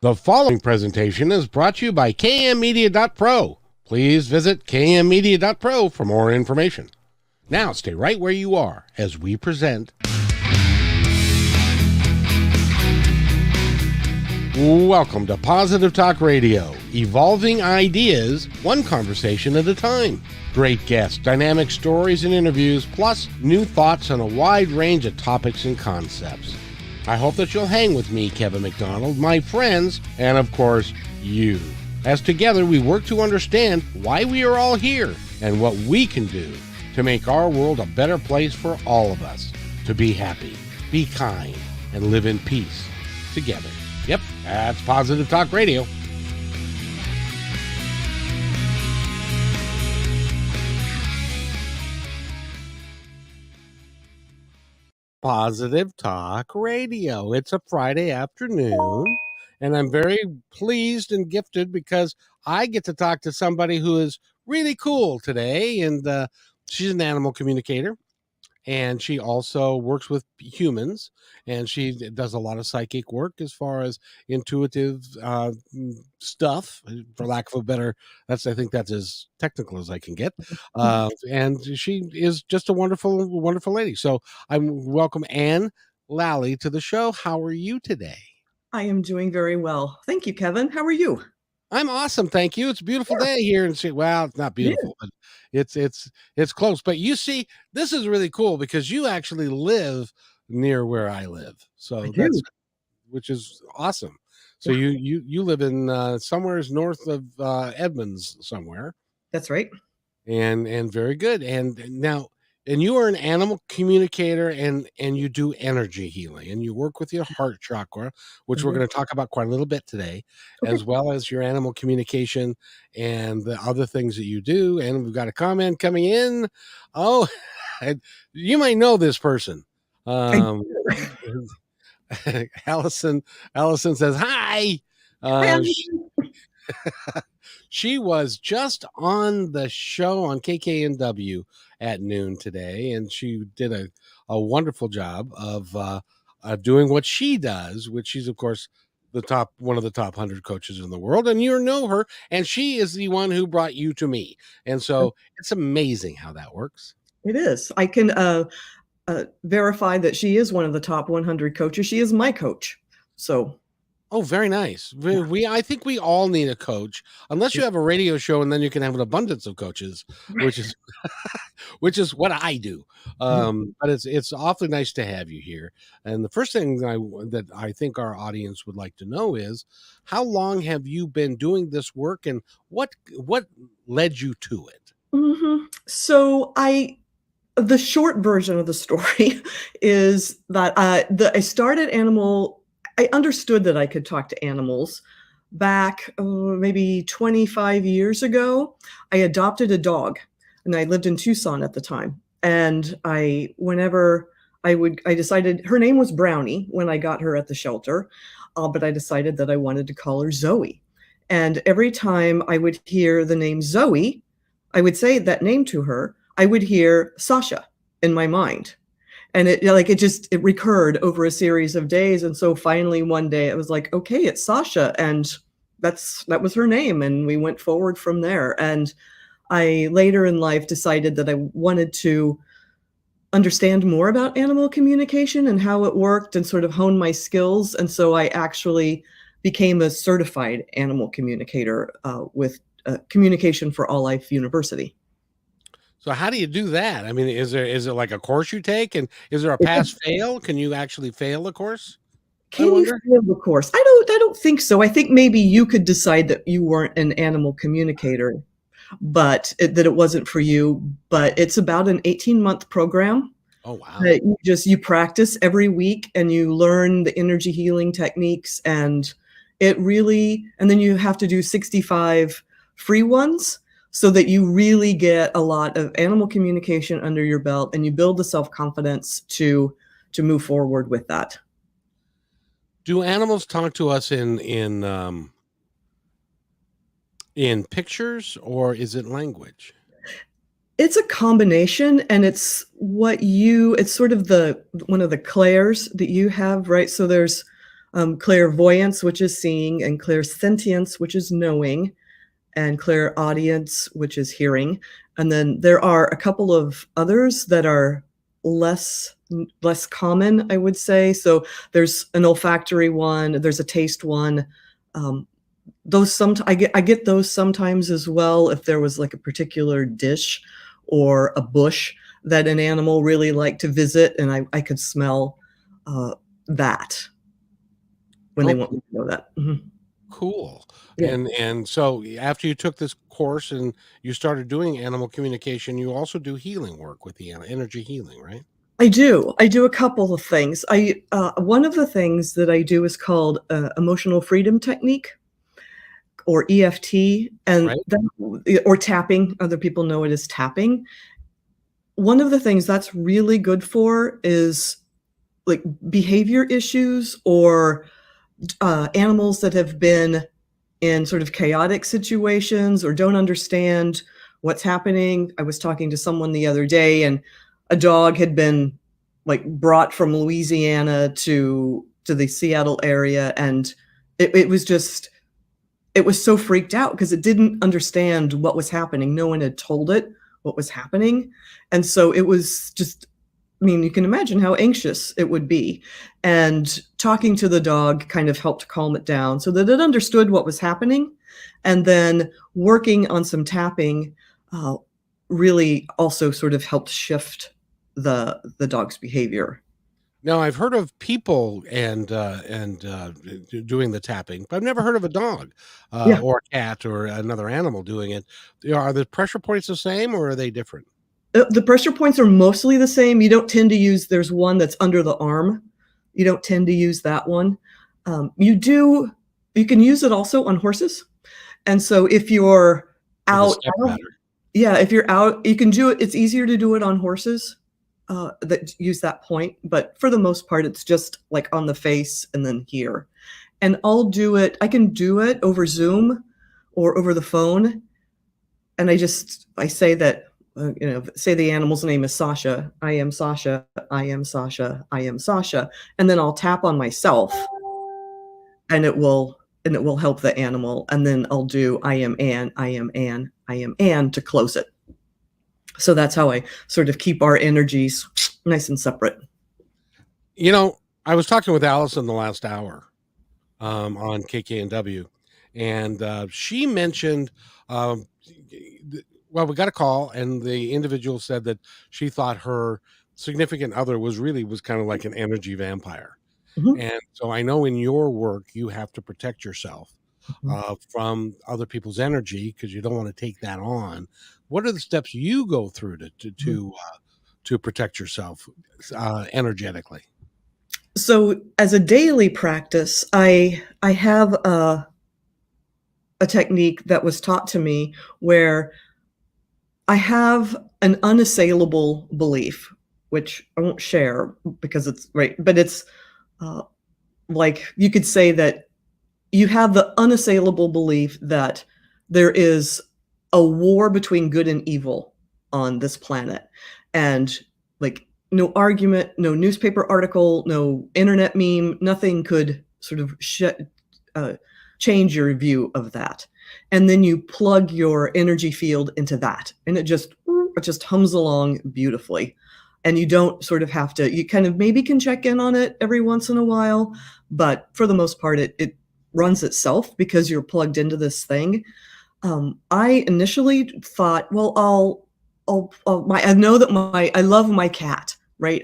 The following presentation is brought to you by kmmedia.pro. Please visit kmmedia.pro for more information. Now stay right where you are as we present. Welcome to Positive Talk Radio, evolving ideas one conversation at a time. Great guests, dynamic stories and interviews, plus new thoughts on a wide range of topics and concepts. I hope that you'll hang with me, Kevin McDonald, my friends, and of course, you. As together we work to understand why we are all here and what we can do to make our world a better place for all of us. To be happy, be kind, and live in peace together. Yep, that's Positive Talk Radio. Positive Talk Radio. It's a Friday afternoon, and I'm very pleased and gifted because I get to talk to somebody who is really cool today, and she's an animal communicator, and she also works with humans, and she does a lot of psychic work as far as intuitive stuff, for lack of a better, I think that's as technical as I can get. And she is just a wonderful, wonderful lady. So I welcome Anne Lally to the show. How are you today? I am doing very well. Thank you, Kevin. How are you? I'm awesome, thank you. It's a beautiful day here in well, it's not beautiful, but it's close. But you see, this is really cool because you actually live near where I live. So that's which is awesome. So you live in somewhere north of Edmonds somewhere. That's right. And very good. And now you are an animal communicator and you do energy healing and you work with your heart chakra, which we're going to talk about quite a little bit today, as well as your animal communication and the other things that you do. And we've got a comment coming in. Oh, you might know this person. Allison says, hi. She was just on the show on KKNW at noon today, and she did a wonderful job of doing what she does, which she's, of course, one of the top 100 coaches in the world, and you know her, and she is the one who brought you to me. And so it's amazing how that works. It is. I can verify that she is one of the top 100 coaches. She is my coach. So. Oh, very nice. I think we all need a coach, unless you have a radio show, and then you can have an abundance of coaches, which is which is what I do. But it's awfully nice to have you here. And the first thing that I think our audience would like to know is, how long have you been doing this work, and what led you to it? So the short version of the story is that I started I understood that I could talk to animals back maybe 25 years ago. I adopted a dog, and I lived in Tucson at the time. And I decided her name was Brownie when I got her at the shelter, but I decided that I wanted to call her Zoe. And every time I would hear the name Zoe, I would say that name to her. I would hear Sasha in my mind. And it recurred over a series of days. And so finally one day it was like, okay, it's Sasha. And that was her name. And we went forward from there. And I later in life decided that I wanted to understand more about animal communication and how it worked and sort of hone my skills. And so I actually became a certified animal communicator with Communication for All Life University. So how do you do that? I mean, is it like a course you take, and is there a pass-fail? Can you actually fail a course? Can you fail the course? I don't think so. I think maybe you could decide that you weren't an animal communicator, but that it wasn't for you. But it's about an 18-month program. Oh, wow. That you practice every week, and you learn the energy healing techniques, and then you have to do 65 free ones, so that you really get a lot of animal communication under your belt, and you build the self-confidence to move forward with that. Do animals talk to us in pictures, or is it language? It's a combination, and it's sort of one of the clairs that you have, right? So there's Clairvoyance, which is seeing, and clairsentience, which is knowing, and clairaudience, which is hearing. And then there are a couple of others that are less common, I would say. So there's an olfactory one, there's a taste one. Those I get those sometimes as well if there was like a particular dish or a bush that an animal really liked to visit, and I could smell that when they Oh, want me to know that. cool. Yeah. And so after you took this course and you started doing animal communication, you also do healing work with the energy healing, right? I do. I do a couple of things. One of the things that I do is called emotional freedom technique, or EFT, and Right? that, or tapping. Other people know it as tapping. One of the things that's really good for is like behavior issues, or animals that have been in sort of chaotic situations or don't understand what's happening. I was talking to someone the other day, and a dog had been like brought from Louisiana to the Seattle area, and it was just, it was so freaked out because it didn't understand what was happening. No one had told it what was happening. And so it was just, I mean, you can imagine how anxious it would be. And talking to the dog kind of helped calm it down so that it understood what was happening. And then working on some tapping uh, really also sort of helped shift the dog's behavior. Now I've heard of people doing the tapping, but I've never heard of a dog Yeah. or a cat or another animal doing it. Are the pressure points the same or are they different? The pressure points are mostly the same. You don't tend to use, there's one that's under the arm. You don't tend to use that one. You can use it also on horses. And so if you're For the out, step pattern. yeah, if you're out, you can do it. It's easier to do it on horses that use that point. But for the most part, it's just like on the face and then here. And I can do it over Zoom or over the phone. And I say that, say the animal's name is Sasha. I am Sasha. I am Sasha. I am Sasha. And then I'll tap on myself, and it will help the animal. And then I'll do I am Anne, I am Anne, I am Anne to close it. So that's how I sort of keep our energies nice and separate. You know, I was talking with Allison the last hour on KKNW, and she mentioned, um, well, we got a call, and the individual said that she thought her significant other was kind of like an energy vampire. Mhm, And so I know in your work you have to protect yourself mhm. from other people's energy because you don't want to take that on. What are the steps you go through Mhm. to protect yourself energetically? So as a daily practice, I have a technique that was taught to me where I have an unassailable belief, which I won't share because it's right, but it's uh, like you could say that you have the unassailable belief that there is a war between good and evil on this planet. And like no argument, no newspaper article, no internet meme, nothing could sort of uh, change your view of that. And then you plug your energy field into that, and it just hums along beautifully. And you don't sort of have to, you kind of maybe can check in on it every once in a while, but for the most part, it runs itself because you're plugged into this thing. I initially thought, well, I know that I love my cat, right?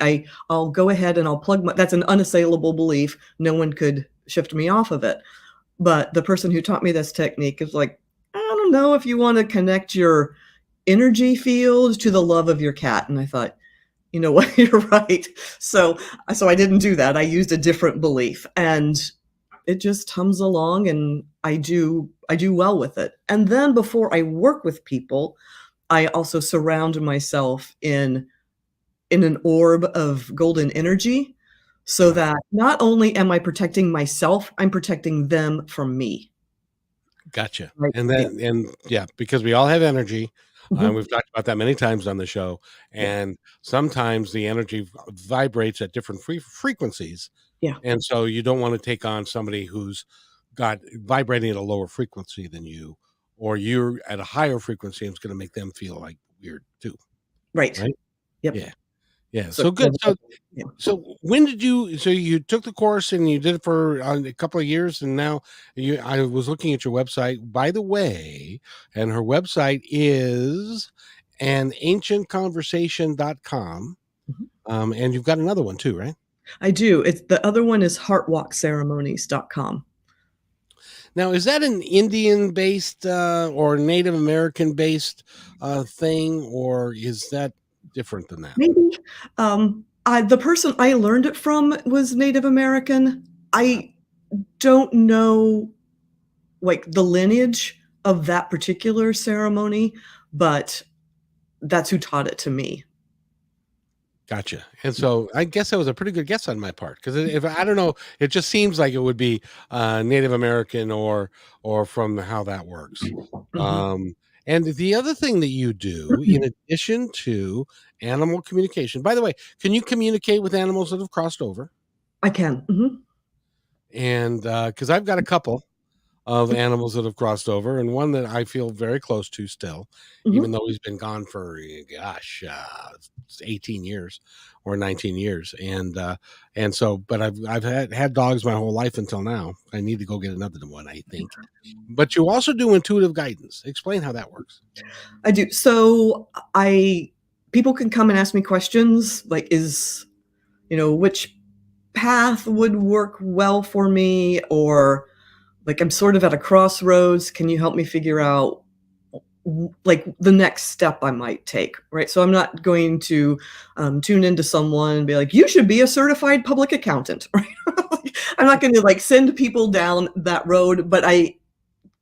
I'll go ahead and I'll plug that's an unassailable belief. No one could shift me off of it. But the person who taught me this technique is like, I don't know if you want to connect your energy field to the love of your cat. And I thought, you know what, you're right. So I didn't do that. I used a different belief, and it just hums along, and I do well with it. And then before I work with people, I also surround myself in an orb of golden energy so Right. that not only am I protecting myself, I'm protecting them from me. Gotcha. Right. And Yeah. then, and yeah, because we all have energy. Mhm. We've talked about that many times on the show. Yeah. And sometimes the energy vibrates at different frequencies. Yeah. And so you don't want to take on somebody who's got vibrating at a lower frequency than you, or you're at a higher frequency and it's going to make them feel like weird too. Right. Right. Yep. Yeah. Yeah. So So kind good. of So, yeah. when did you, so you took the course and you did it for a couple of years and now I was looking at your website, by the way, and her website is an ancientconversation.com. Mhm. And you've got another one too, right? I do. It's the other one is heartwalkceremonies.com. Now, is that an Indian based or Native American based thing, or is that different than that? Maybe. The person I learned it from was Native American. I don't know, like, the lineage of that particular ceremony, but that's who taught it to me. Gotcha. And so I guess that was a pretty good guess on my part because if I don't know, it just seems like it would be Native American or from how that works. Mhm. And the other thing that you do, in addition to animal communication, by the way, can you communicate with animals that have crossed over? I can. Mhm. And because I've got a couple of animals that have crossed over, and one that I feel very close to still, even Mhm. though he's been gone for gosh, 18 years or 19 years, and so, but I've had dogs my whole life until now. I need to go get another one, I think. But you also do intuitive guidance. Explain how that works. I do. So I people can come and ask me questions like, is, which path would work well for me, or like, I'm sort of at a crossroads. Can you help me figure out like the next step I might take? Right. So I'm not going to tune into someone and be like, you should be a certified public accountant. Right. I'm not going to like send people down that road, but I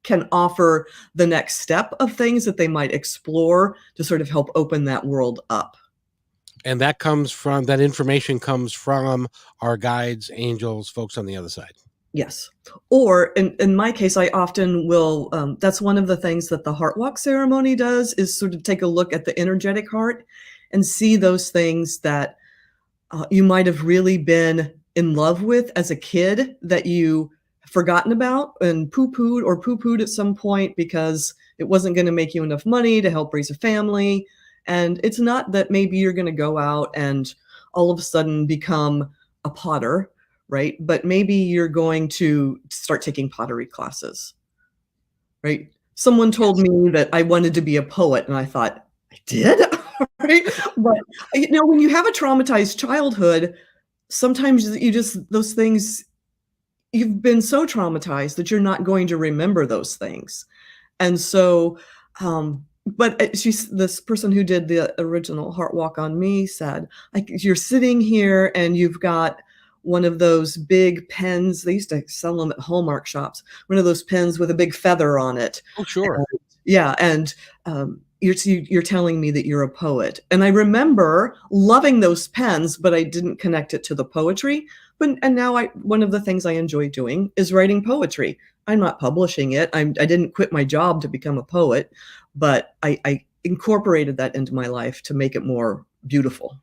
can offer the next step of things that they might explore to sort of help open that world up. And that information comes from our guides, angels, folks on the other side. Yes. Or in my case, I often will, that's one of the things that the heart walk ceremony does, is sort of take a look at the energetic heart and see those things that you might have really been in love with as a kid that you forgotten about and poo-pooed at some point because it wasn't going to make you enough money to help raise a family. And it's not that maybe you're going to go out and all of a sudden become a potter, right? But maybe you're going to start taking pottery classes, right? Someone told Yes. me that I wanted to be a poet, and I thought, I did? Right? But, when you have a traumatized childhood, sometimes you just those things you've been so traumatized that you're not going to remember those things. And so, but she's this person who did the original Heart Walk on Me said, like, you're sitting here and you've got one of those big pens. They used to sell them at Hallmark shops. One of those pens with a big feather on it. Oh, sure. Yeah, and, you're telling me that you're a poet, and I remember loving those pens, but I didn't connect it to the poetry, and now one of the things I enjoy doing is writing poetry. I'm not publishing it, I didn't quit my job to become a poet, but I incorporated that into my life to make it more beautiful.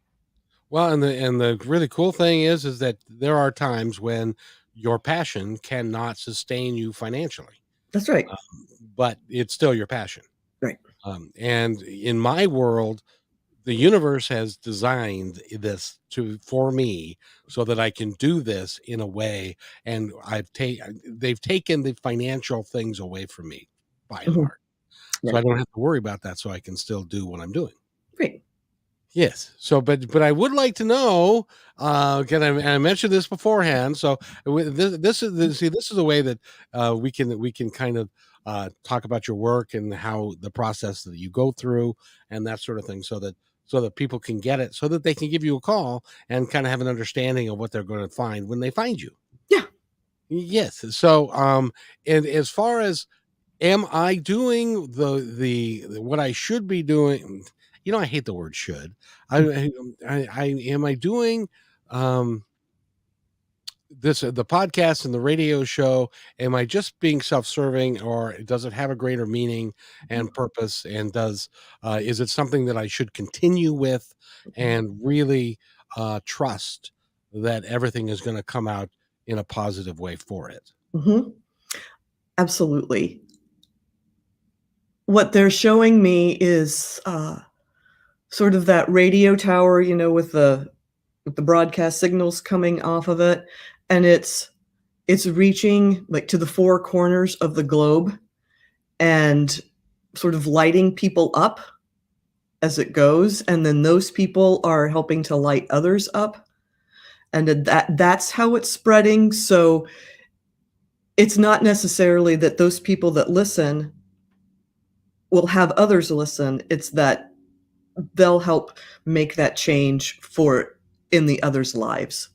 Well, and the really cool thing is that there are times when your passion cannot sustain you financially, That's right. but it's still your passion. Right. And in my world, the universe has designed this for me so that I can do this in a way, and they've taken the financial things away from me by and Mhm. large, so I Right. don't have to worry about that. So I can still do what I'm doing. Great. Yes. So, but I would like to know. Again, I mentioned this beforehand. So this is a way that we can kind of talk about your work and how the process that you go through and that sort of thing, so that people can get it, so that they can give you a call and kind of have an understanding of what they're going to find when they find you. Yeah. Yes. So, and as far as am I doing the what I should be doing? I hate the word should. I am I doing um this the podcast and the radio show, am I just being self-serving, or does it have a greater meaning and purpose, and does is it something that I should continue with and really trust? that everything is going to come out in a positive way for it. Mhm. Absolutely. What they're showing me is, sort of that radio tower, with the broadcast signals coming off of it, and it's reaching, like, to the 4 corners of the globe and sort of lighting people up as it goes, and then those people are helping to light others up, and then that's how it's spreading, so it's not necessarily that those people that listen will have others listen, it's that they'll help make that change for in the others' lives,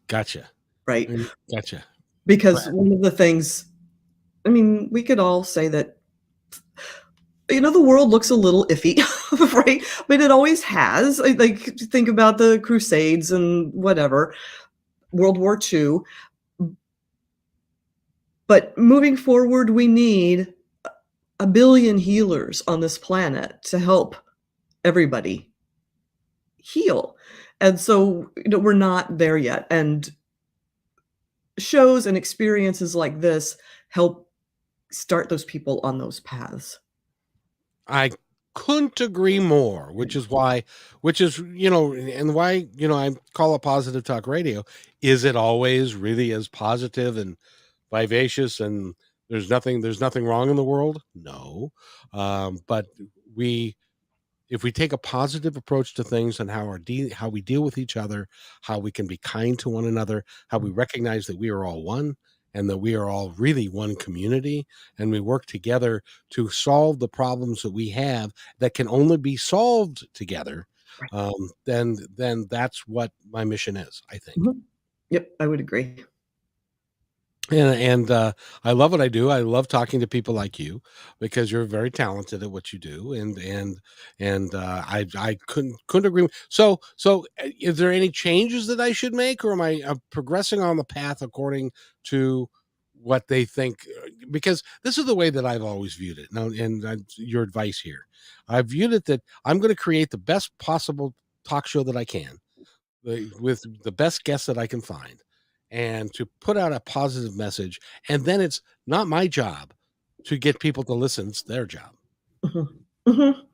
Gotcha. right? Gotcha. Go Because ahead. one of the things, I mean, we could all say that, the world looks a little iffy, right? But it always has. Like, think about the Crusades and whatever, World War II. But moving forward, we need a billion healers on this planet to help everybody heal. And so, we're not there yet. And shows and experiences like this help start those people on those paths. I couldn't agree more, which is, and why, I call it positive talk radio. Is it always really as positive and vivacious and there's nothing wrong in the world? No. But we if we take a positive approach to things and how we deal with each other, how we can be kind to one another, how we recognize that we are all one and that we are all really one community, and we work together to solve the problems that we have that can only be solved together, Right. then that's what my mission is, I think. Mhm. Yep, I would agree. And I love what I do. I love talking to people like you because you're very talented at what you do, and I couldn't agree. Is there any changes that I should make, or am I progressing on the path according to what they think? Because this is the way that I've always viewed it. Now, and your advice here, I've viewed it that I'm going to create the best possible talk show that I can with the best guests that I can find, and to put out a positive message. And then it's not my job to get people to listen, it's their job. Mhm. Mhm.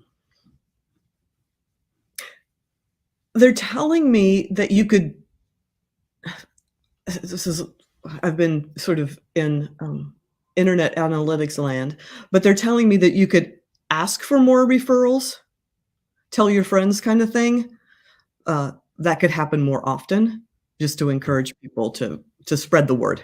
They're telling me that you could this is I've been sort of in, internet analytics land, but they're telling me that you could ask for more referrals, tell your friends kinda thing. That could happen more often just to encourage people to spread the word.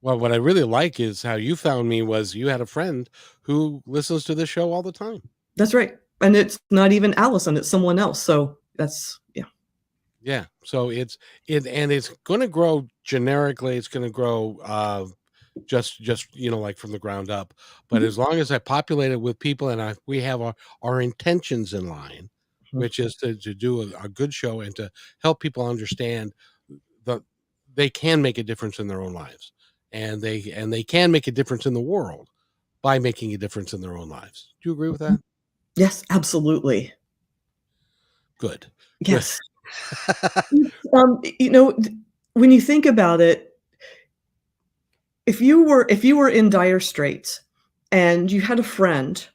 Well, what I really like is how you found me was you had a friend who listens to this show all the time. That's right, and it's not even Allison, it's someone else, so that's yeah. Yeah. So it's going to grow generically. It's going to grow just like from the ground up. But Mhm, as long as I populate it with people and we have our intentions in line, mhm, which is to do a good show and to help people understand that they can make a difference in their own lives, and they can make a difference in the world by making a difference in their own lives. Do you agree with mhm. that? Yes, absolutely. Good. Good. Yes. When you think about it, if you were in dire straits and you had a friend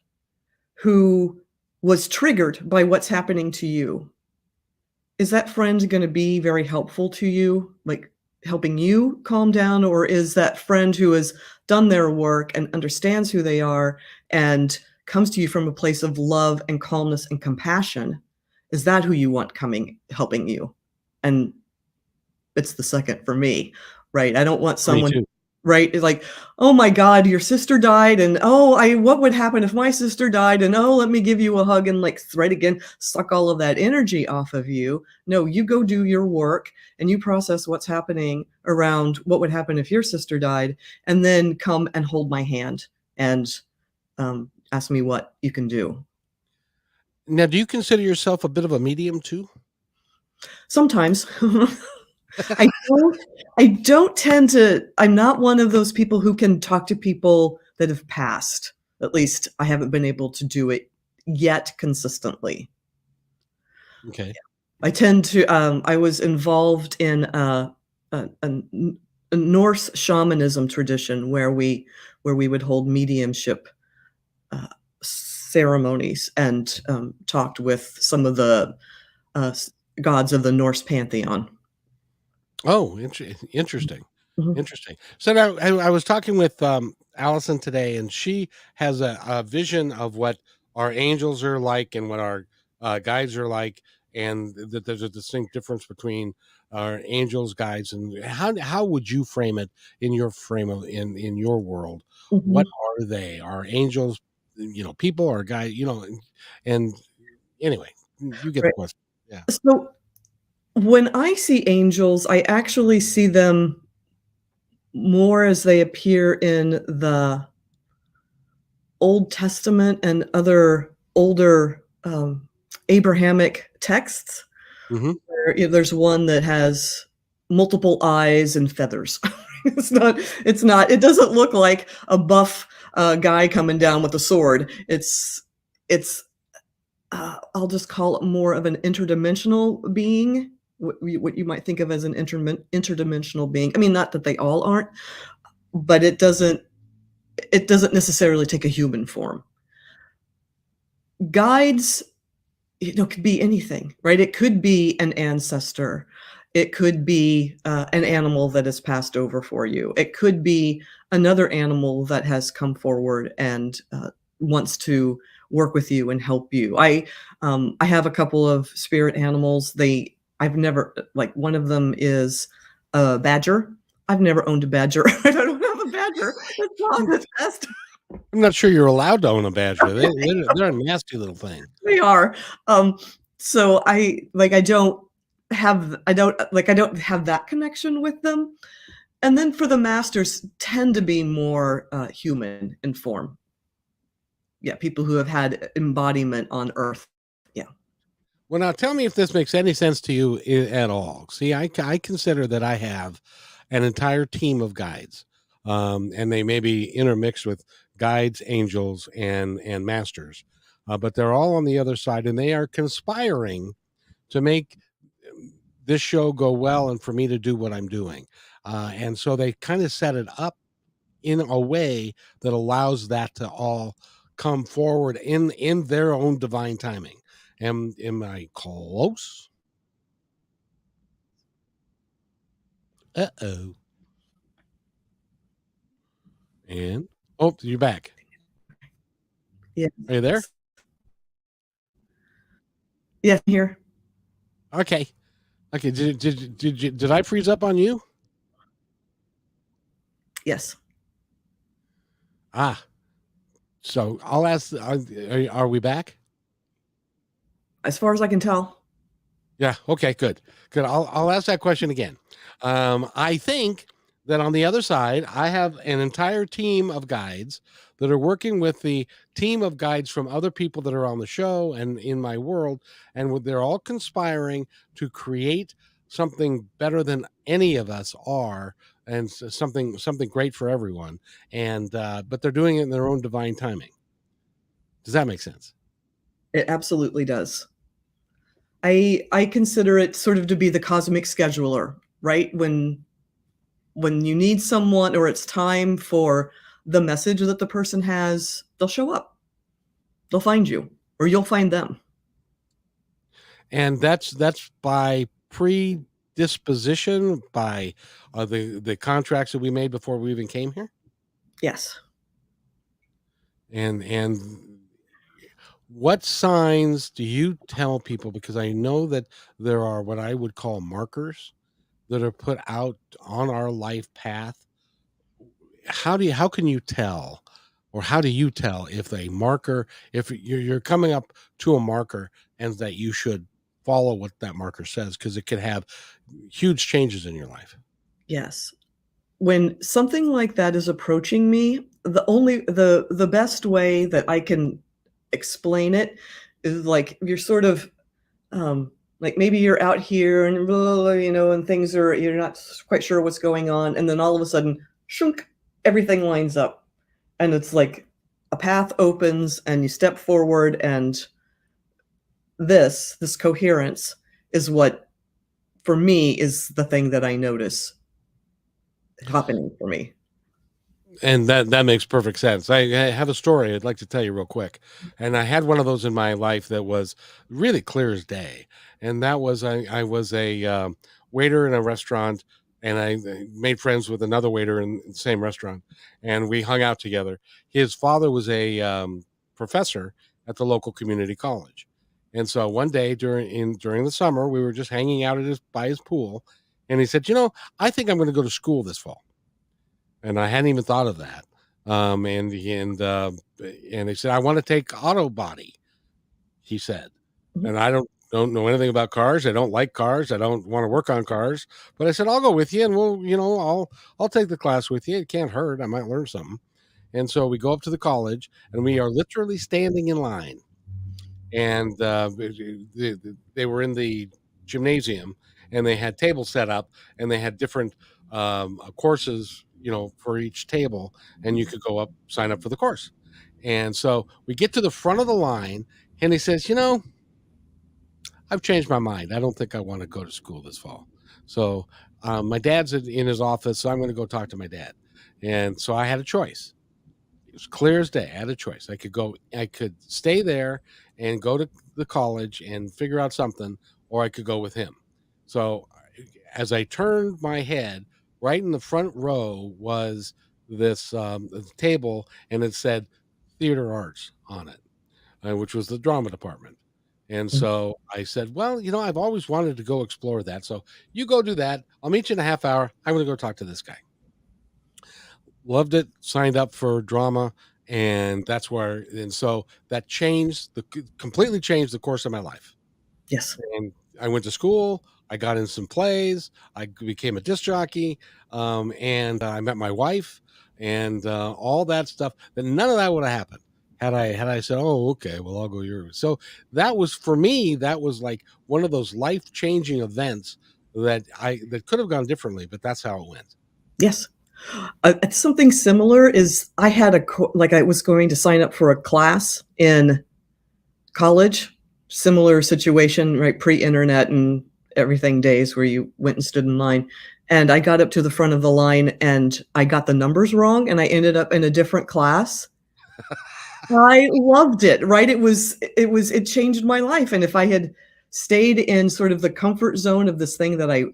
who was triggered by what's happening to you, is that friend gonna be very helpful to you, like, helping you calm down, or is that friend who has done their work and understands who they are and comes to you from a place of love and calmness and compassion, is that who you want coming helping you? And it's the second for me, right? I don't want For me someone, too. right? It's like, "Oh my god, your sister died, and, oh, I what would happen if my sister died, and, oh, let me give you a hug," and, like, right again, suck all of that energy off of you. No, you go do your work, and you process what's happening around what would happen if your sister died, and then come and hold my hand and, ask me what you can do. Now, do you consider yourself a bit of a medium too? Sometimes. I don't I don't tend to I'm not one of those people who can talk to people that have passed. At least I haven't been able to do it yet consistently. Okay. I tend to, I was involved in a Norse shamanism tradition where we would hold mediumship uh, ceremonies and talked with some of the uh, gods of the Norse pantheon. Oh, interesting. Mhm, Interesting. So now I was talking with Allison today, and she has a vision of what our angels are like and what our guides are like, and that there's a distinct difference between our angels, guides, and how would you frame it in your in your world? What mhm. are they? Are angels, people or guide, and anyway, you get the Right. question. Yeah. So when I see angels, I actually see them more as they appear in the Old Testament and other older Abrahamic texts. Hmm. Where, there's one that has multiple eyes and feathers. It doesn't look like a buff guy coming down with a sword. It's I'll just call it more of an interdimensional being. What you might think of as an interdimensional being. I mean, not that they all aren't, but it doesn't necessarily take a human form. Guides, could be anything, right? It could be an ancestor. It could be an animal that has passed over for you. It could be another animal that has come forward and wants to work with you and help you. I have a couple of spirit animals. I've never, like, one of them is a badger. I've never owned a badger. I don't have a badger. That's not the best. I'm not sure you're allowed to own a badger. They're a nasty little thing. They are. Um, so I don't have that connection with them. And then for the masters tend to be more human in form. Yeah, people who have had embodiment on Earth. Yeah. Well, now tell me if this makes any sense to you at all. See, I consider that I have an entire team of guides, and they may be intermixed with guides, angels, and masters, but they're all on the other side, and they are conspiring to make this show go well and for me to do what I'm doing. And so they kind of set it up in a way that allows that to all come forward in their own divine timing. Am I close? Uh-oh. And oh, you're back. Yes. Are you there? Yes, here. Okay. Okay. Did I freeze up on you? Yes. Ah. So I'll ask. Are we back? As far as I can tell. Yeah. Okay. Good. Good. I'll ask that question again. I think that on the other side, I have an entire team of guides that are working with the team of guides from other people that are on the show and in my world, and they're all conspiring to create something better than any of us are, and something great for everyone. And but they're doing it in their own divine timing. Does that make sense? It absolutely does. I consider it sort of to be the cosmic scheduler, right? When you need someone or it's time for the message that the person has, they'll show up. They'll find you or you'll find them. And that's by predisposition, by the contracts that we made before we even came here. Yes. And what signs do you tell people? Because I know that there are what I would call markers that are put out on our life path. How can you tell, or how do you tell if a marker, if you're coming up to a marker and that you should follow what that marker says, because it could have huge changes in your life. Yes. When something like that is approaching me, the best way that I can explain it is like you're sort of like maybe you're out here and blah, blah, and things are you're not quite sure what's going on, and then all of a sudden, shunk, everything lines up, and it's like a path opens, and you step forward, and this coherence is what, for me, is the thing that I notice happening for me. And that makes perfect sense. I have a story I'd like to tell you real quick. And I had one of those in my life that was really clear as day. And that was I was a waiter in a restaurant, and I made friends with another waiter in the same restaurant, and we hung out together. His father was a professor at the local community college, and so one day during the summer, we were just hanging out at by his pool, and he said, "You know, I think I'm going to go to school this fall." And I hadn't even thought of that. And he said, "I want to take auto body." He said, Mhm. and I don't know anything about cars. I don't like cars. I don't want to work on cars. But I said, "I'll go with you, and I'll take the class with you. It can't hurt. I might learn something." And so we go up to the college, and we are literally standing in line, and they were in the gymnasium, and they had tables set up, and they had different courses, for each table, and you could go up, sign up for the course. And so we get to the front of the line, and he says, "I've changed my mind. I don't think I want to go to school this fall." So my dad's in his office, so I'm going to go talk to my dad. And so I had a choice. It was clear as day. I had a choice. I could stay there and go to the college and figure out something, or I could go with him. So as I turned my head, right in the front row was this table, and it said theater arts on it, which was the drama department. And Mhm. so I said, "Well, I've always wanted to go explore that. So you go do that. I'll meet you in a half hour. I'm going to go talk to this guy." Loved it, signed up for drama, and so that completely changed the course of my life. Yes. And I went to school, I got in some plays, I became a disc jockey, and I met my wife, and all that stuff. That None of that would have happened had I said, "Oh, okay, well, I'll go your way." So that was for me. That was like one of those life changing events that could have gone differently, but that's how it went. Yes. Something similar is I had like I was going to sign up for a class in college, similar situation, right? Pre-internet and everything days where you went and stood in line. And I got up to the front of the line and I got the numbers wrong and I ended up in a different class. I loved it, right? It changed my life. And if I had stayed in sort of the comfort zone of this thing that I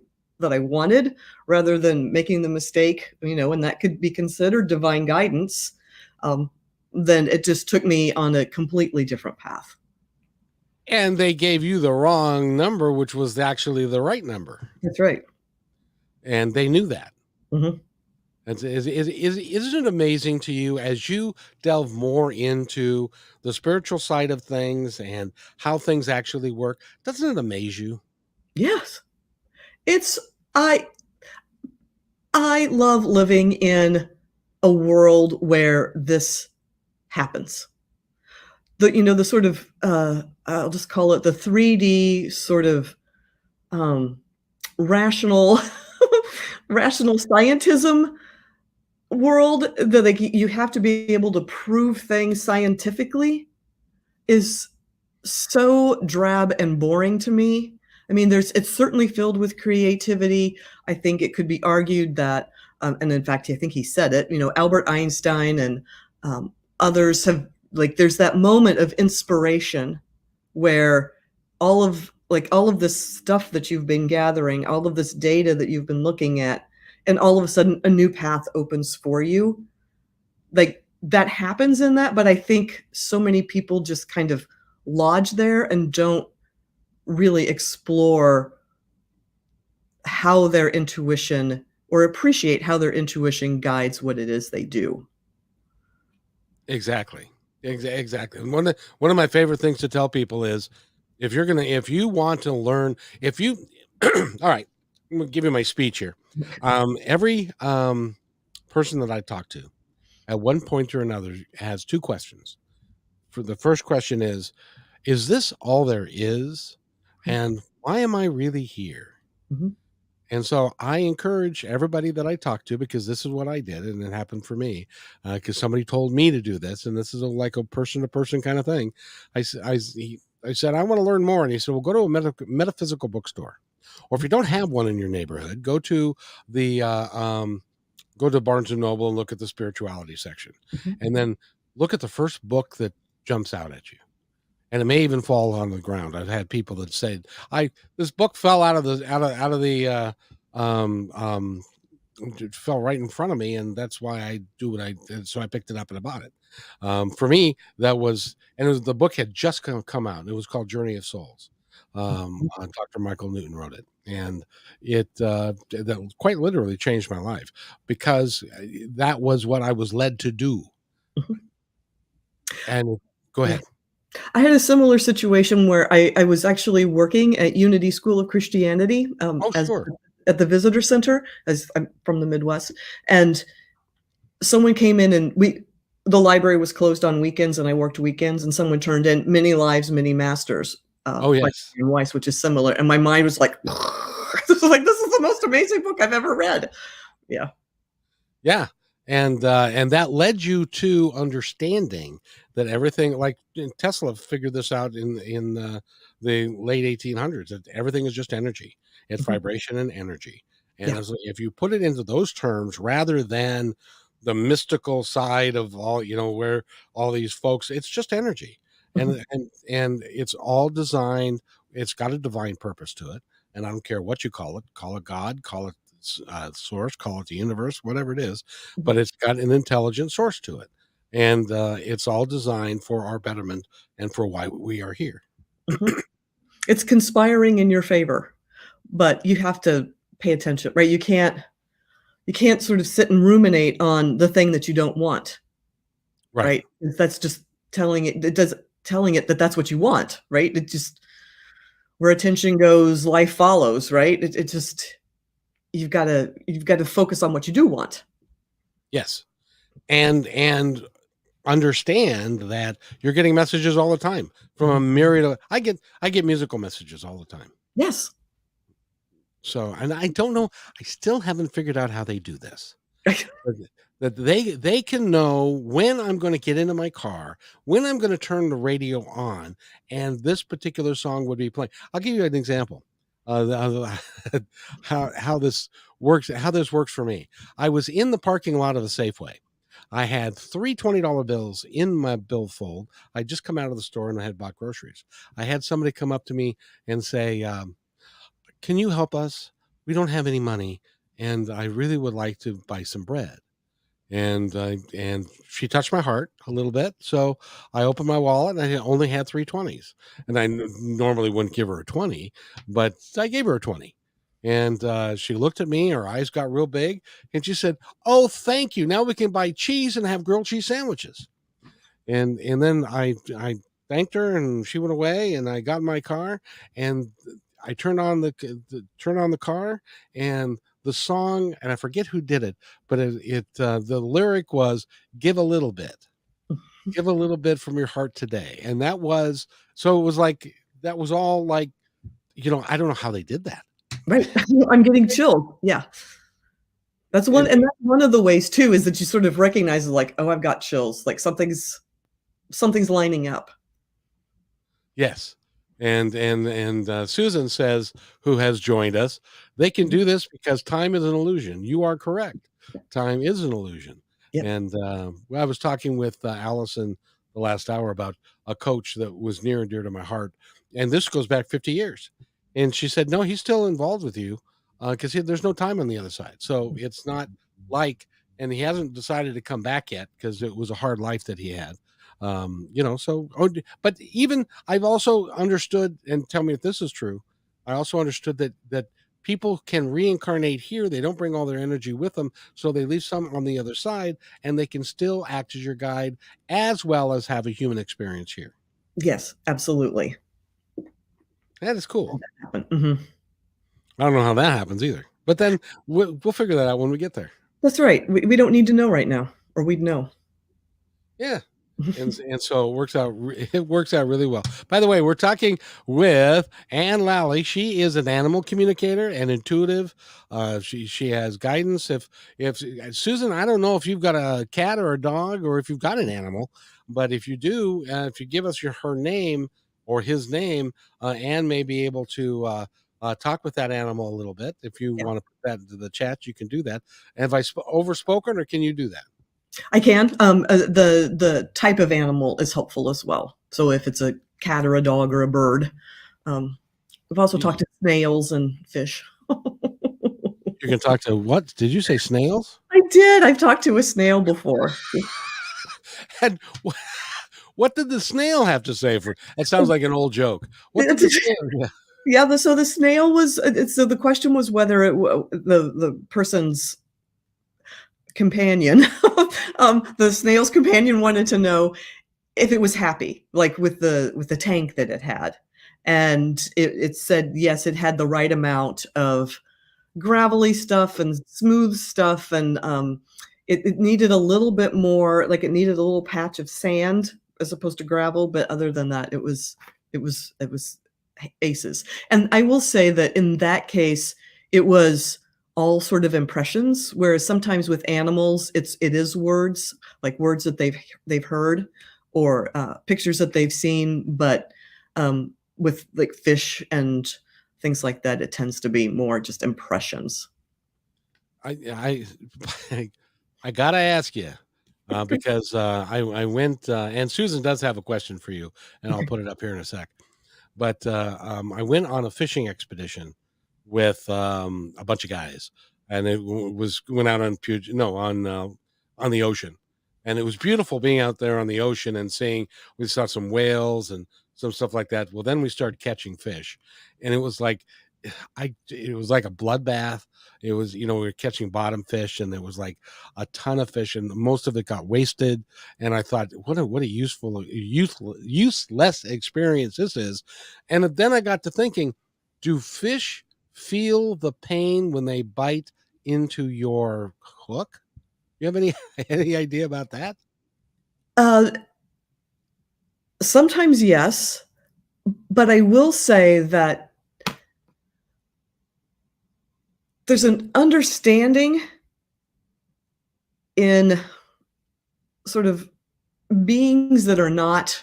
wanted rather than making the mistake, and that could be considered divine guidance, um, then it just took me on a completely different path. And they gave you the wrong number, which was actually the right number, That's right. and they knew that. Mhm. Isn't it amazing to you as you delve more into the spiritual side of things and how things actually work? Doesn't it amaze you? Yes. It's I I love living in a world where this happens. The sort of, I'll just call it the 3D sort of, um, rational rational scientism world that, like, you have to be able to prove things scientifically is so drab and boring to me. I mean, it's certainly filled with creativity. I think it could be argued that, and in fact, I think he said it, Albert Einstein and, others have, like, there's that moment of inspiration where all of this stuff that you've been gathering, all of this data that you've been looking at, and all of a sudden a new path opens for you. Like, that happens in that, but I think so many people just kind of lodge there and don't really explore how their intuition or appreciate how their intuition guides what it is they do. Exactly. Exactly. And one of my favorite things to tell people is if you want to learn, if you all right, I'm gonna give you my speech here. Every person that I talk to at one point or another has two questions. For the first question is this all there is? And why am I really here? Mhm. And so I encourage everybody that I talk to, because this is what I did, and it happened for me, because somebody told me to do this, and this is like a person to person kind of thing. I, s- I, s- he- I said, I want to learn more. And he said, well, go to a metaphysical bookstore. Or if you don't have one in your neighborhood, the go to Barnes and Noble and look at the spirituality section. Mhm. And then look at the first book that jumps out at you. And it may even fall on the ground. I've had people that said, this book fell out of the it fell right in front of me, and that's why I do what I did. So I picked it up and I bought it. For me, that was, and the book had just come out. It was called Journey of Souls. Dr. Michael Newton wrote it, and that quite literally changed my life because that was what I was led to do. Mhm. And go Yeah. ahead. I had a similar situation where I was actually working at Unity School of Christianity, Oh, as sure. at the visitor center, as I'm from the Midwest, and someone came in and the library was closed on weekends, and I worked weekends, and someone turned in Many Lives, Many Masters, Oh, by yes. Ian Weiss, which is similar, and my mind was like, this is the most amazing book I've ever read. Yeah. Yeah. And that led you to understanding that everything, like Tesla figured this out in the late 1800s, that everything is just energy. It's Mhm. vibration and energy. And Yeah. if you put it into those terms rather than the mystical side of all, where all these folks, it's just energy. Mhm. And it's all designed, it's got a divine purpose to it. And I don't care what you call it God, call it source, call it the universe, whatever it is, Mhm. but it's got an intelligent source to it. And it's all designed for our betterment and for why we are here. Mhm. It's conspiring in your favor, but you have to pay attention, right? You can't sort of sit and ruminate on the thing that you don't want, Right. right? 'Cause that's just telling it that that's what you want, right? It just where attention goes, life follows, right? It just you've gotta focus on what you do want. Yes. And understand that you're getting messages all the time from a Mhm. myriad of I get musical messages all the time. Yes. So, and I don't know, I still haven't figured out how they do this. That they can know when I'm gonna get into my car, when I'm gonna turn the radio on, and this particular song would be playing. I'll give you an example, how this works for me. I was in the parking lot of the Safeway. I had 3 $20 bills in my billfold. I'd just come out of the store and I had bought groceries. I had somebody come up to me and say, "Can you help us? We don't have any money, and I really would like to buy some bread." And she touched my heart a little bit, so I opened my wallet, and I only had 3 20s, and I normally wouldn't give her a 20, but I gave her a 20. And she looked at me, her eyes got real big, and she said, "Oh, thank you. Now we can buy cheese and have grilled cheese sandwiches." And then I thanked her, and she went away, and I got in my car, and I turned on the car, and the song, and I forget who did it, but the lyric was, "Give a little bit, give a little bit from your heart today," and that was, so it was like, that was all like, I don't know how they did that. Right. I'm getting chilled. Yeah. And That's one of the ways too, is that you sort of recognize like, "Oh, I've got chills," like something's lining up. yes. And Susan says, who has joined us, they can Mhm. do this because time is an illusion. You are correct. Time is an illusion. Yep. And well, I was talking with Allison the last hour about a coach that was near and dear to my heart. And this goes back 50 years. And she said, no, he's still involved with you because there's no time on the other side. So it's not like, and he hasn't decided to come back yet because it was a hard life that he had. So, but even I've also understood, and tell me if this is true, I also understood that people can reincarnate here. They don't bring all their energy with them, so they leave some on the other side, and they can still act as your guide as well as have a human experience here. Yes, absolutely. That is cool. Mhm. I don't know how that happens either, but then we'll figure that out when we get there. That's right. We don't need to know right now, or we'd know. Yeah. And so it works out really well. By the way, we're talking with Lally. She is an animal communicator and intuitive. She has guidance. If Susan, I don't know if you've got a cat or a dog or if you've got an animal, but if you do, if you give us her name, or his name, Anne may be able to talk with that animal a little bit. If you Yeah, want to put that into the chat, you can do that. Have I overspoken, or can you do that? I can. The type of animal is helpful as well. So if it's a cat or a dog or a bird, we've also You talked to snails and fish. you can talk to what? Did you say snails? I did. I've talked to a snail before. And what did the snail have to say for? That sounds like an old joke. What did the snail? Yeah, so the snail was so the question was whether the person's companion, the snail's companion wanted to know if it was happy, like with the tank that it had, and it said yes, it had the right amount of gravelly stuff and smooth stuff, and it needed a little bit more, like it needed a little patch of sand as opposed to gravel, but other than that, it was aces. And I will say that in that case, it was all sort of impressions, whereas sometimes with animals, it is words, like words that they've heard or pictures that they've seen, but with like fish and things like that, it tends to be more just impressions. I I gotta ask you because I went and Susan does have a question for you, and I'll Okay. put it up here in a sec. But I went on a fishing expedition with a bunch of guys, and it was went out on no on the ocean, and it was beautiful being out there on the ocean and seeing. We saw some whales and some stuff like that. Well, then we started catching fish, and it was like it was like a bloodbath. It was, we were catching bottom fish, and there was like a ton of fish, and most of it got wasted. And I thought, what a useless experience this is. And then I got to thinking, do fish feel the pain when they bite into your hook? You have any any idea about that? Uh, Sometimes yes, but I will say that there's an understanding in sort of beings that are not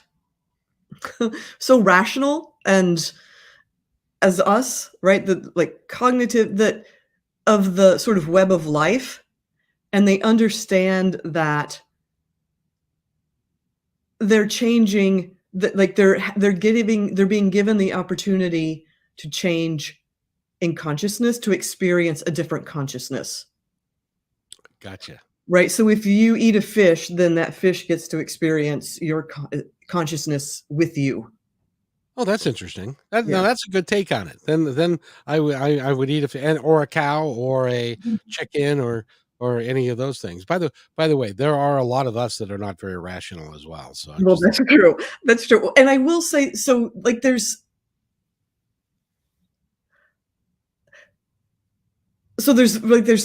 so rational and as us, right? The like cognitive that of the sort of web of life, and they understand that they're changing that like they're being given the opportunity to change in consciousness, to experience a different consciousness. Gotcha. Right, so if you eat a fish, then that fish gets to experience your consciousness with you. Oh, that's interesting. That, Yeah. now that's a good take on it. Then I would eat or a cow or a chicken or any of those things. By the way, there are a lot of us that are not very rational as well. So I'm Well, just that's true. That's true. And I will say, so like there's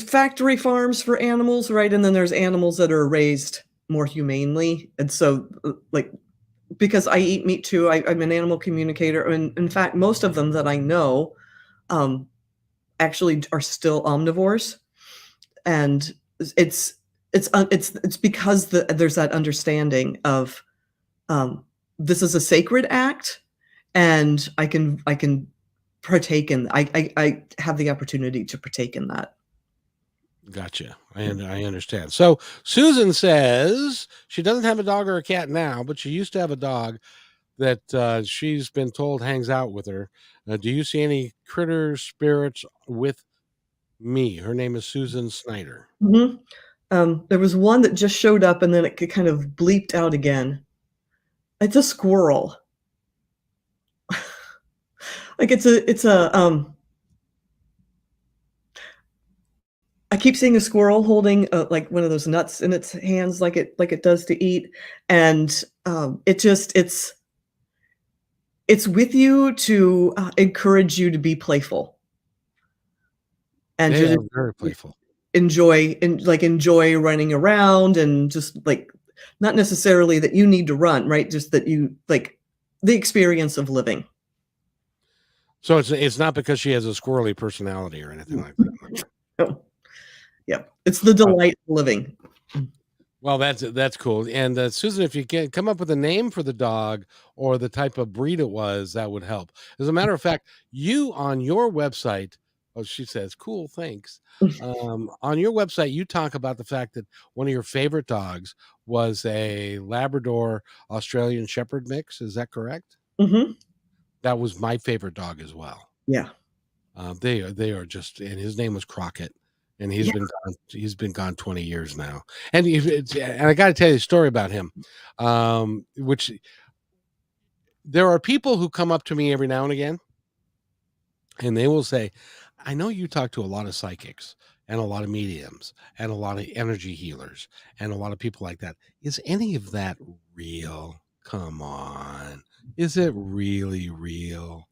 factory farms for animals, right? And then there's animals that are raised more humanely. And so like because I eat meat too, I'm an animal communicator. And in fact, most of them that I know um, actually are still omnivores. And it's it's because there's that understanding of um, this is a sacred act, and I can partake in. I have the opportunity to partake in that. gotcha. I understand. So Susan says she doesn't have a dog or a cat now, but she used to have a dog that she's been told hangs out with her. Do you see any critter spirits with me? Her name is Susan Snyder. Mhm. There was one that just showed up and then it kind of bleeped out again. It's a squirrel. Like it's a I keep seeing a squirrel holding like one of those nuts in its hands like it does to eat, and it's with you to encourage you to be playful and They to are very playful. enjoy running around and just like not necessarily that you need to run, right? Just that you like the experience of living. So it's not because she has a squirrely personality or anything like that. Okay. Oh, yeah. It's the Uh, delight of living. Well, that's cool. And Susan, if you can come up with a name for the dog or the type of breed it was, that would help. As a matter of fact, you on your website, oh, she says, cool, thanks. On your website, you talk about the fact that one of your favorite dogs was a Labrador Australian Shepherd mix. Is that correct? Hmm. That was my favorite dog as well. Yeah. They are just, and his name was Crockett, and Yeah. he's been gone 20 years now. And and I got to tell you a story about him, which there are people who come up to me every now and again, and they will say, "I know you talk to a lot of psychics and a lot of mediums and a lot of energy healers and a lot of people like that. Is any of that real? Come on, is it really real?"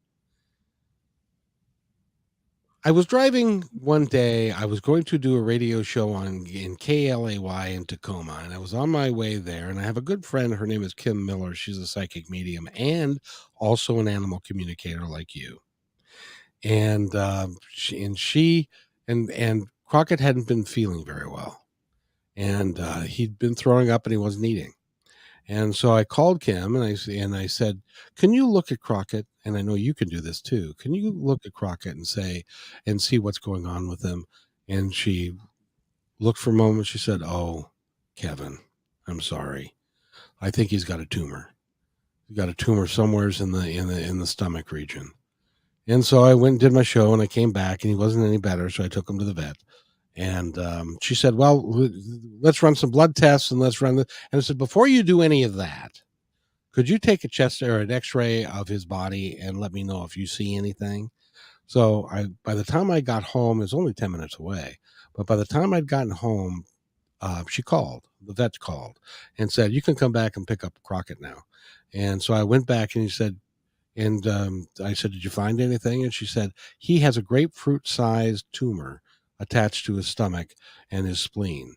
I was driving one day. I was going to do a radio show in KLAY in Tacoma, and I was on my way there. And I have a good friend. Her name is Kim Miller. She's a psychic medium and also an animal communicator like you. And and Crockett hadn't been feeling very well, and he'd been throwing up, and he wasn't eating. And so I called Kim and I said, "Can you look at Crockett? And I know you can do this too. Can you look at Crockett and see what's going on with him?" And she looked for a moment. She said, "Oh, Kevin, I'm sorry. I think he's got a tumor. He's got a tumor somewheres in the stomach region." And so I went and did my show, and I came back, and he wasn't any better. So I took him to the vet. And she said, "Well, let's run some blood tests and let's run the." And I said, "Before you do any of that, could you take a chest or an X-ray of his body and let me know if you see anything?" So by the time I got home, it was only 10 minutes away, but by the time I'd gotten home, she called. The vet called and said, "You can come back and pick up Crockett now." And so I went back, and he said, and I said, "Did you find anything?" And she said, "He has a grapefruit-sized tumor attached to his stomach and his spleen,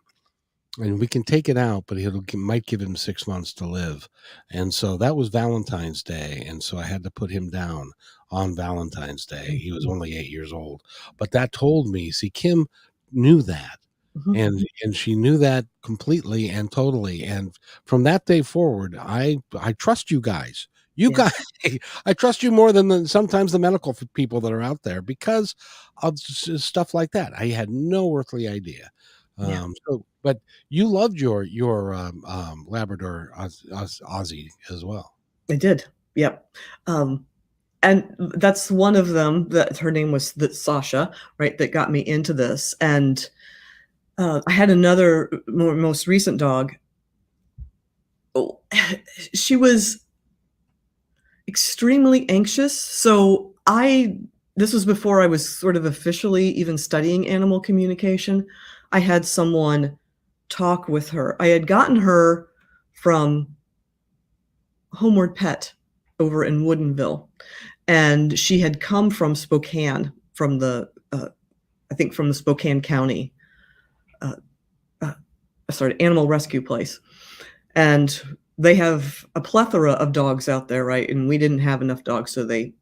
and we can take it out, but might give him 6 months to live." And so that was Valentine's Day, and so I had to put him down on Valentine's Day. He was only 8 years old, but that told me. See, Kim knew that, Mhm. and she knew that completely and totally. And from that day forward, I trust you guys. You Yeah. guys, I trust you more than sometimes the medical people that are out there because of stuff like that. I had no earthly idea. Yeah. But you loved your Labrador Aussie as well. I did. Yep. Um, and that's one of them that her name was Sasha, right, that got me into this. And I had another most recent dog. Oh, she was extremely anxious. So this was before I was sort of officially even studying animal communication. I had someone talk with her. I had gotten her from Homeward Pet over in Woodinville, and she had come from Spokane, from I think from the Spokane County, uh, uh, sorry, animal rescue place. And they have a plethora of dogs out there, right? And we didn't have enough dogs, so they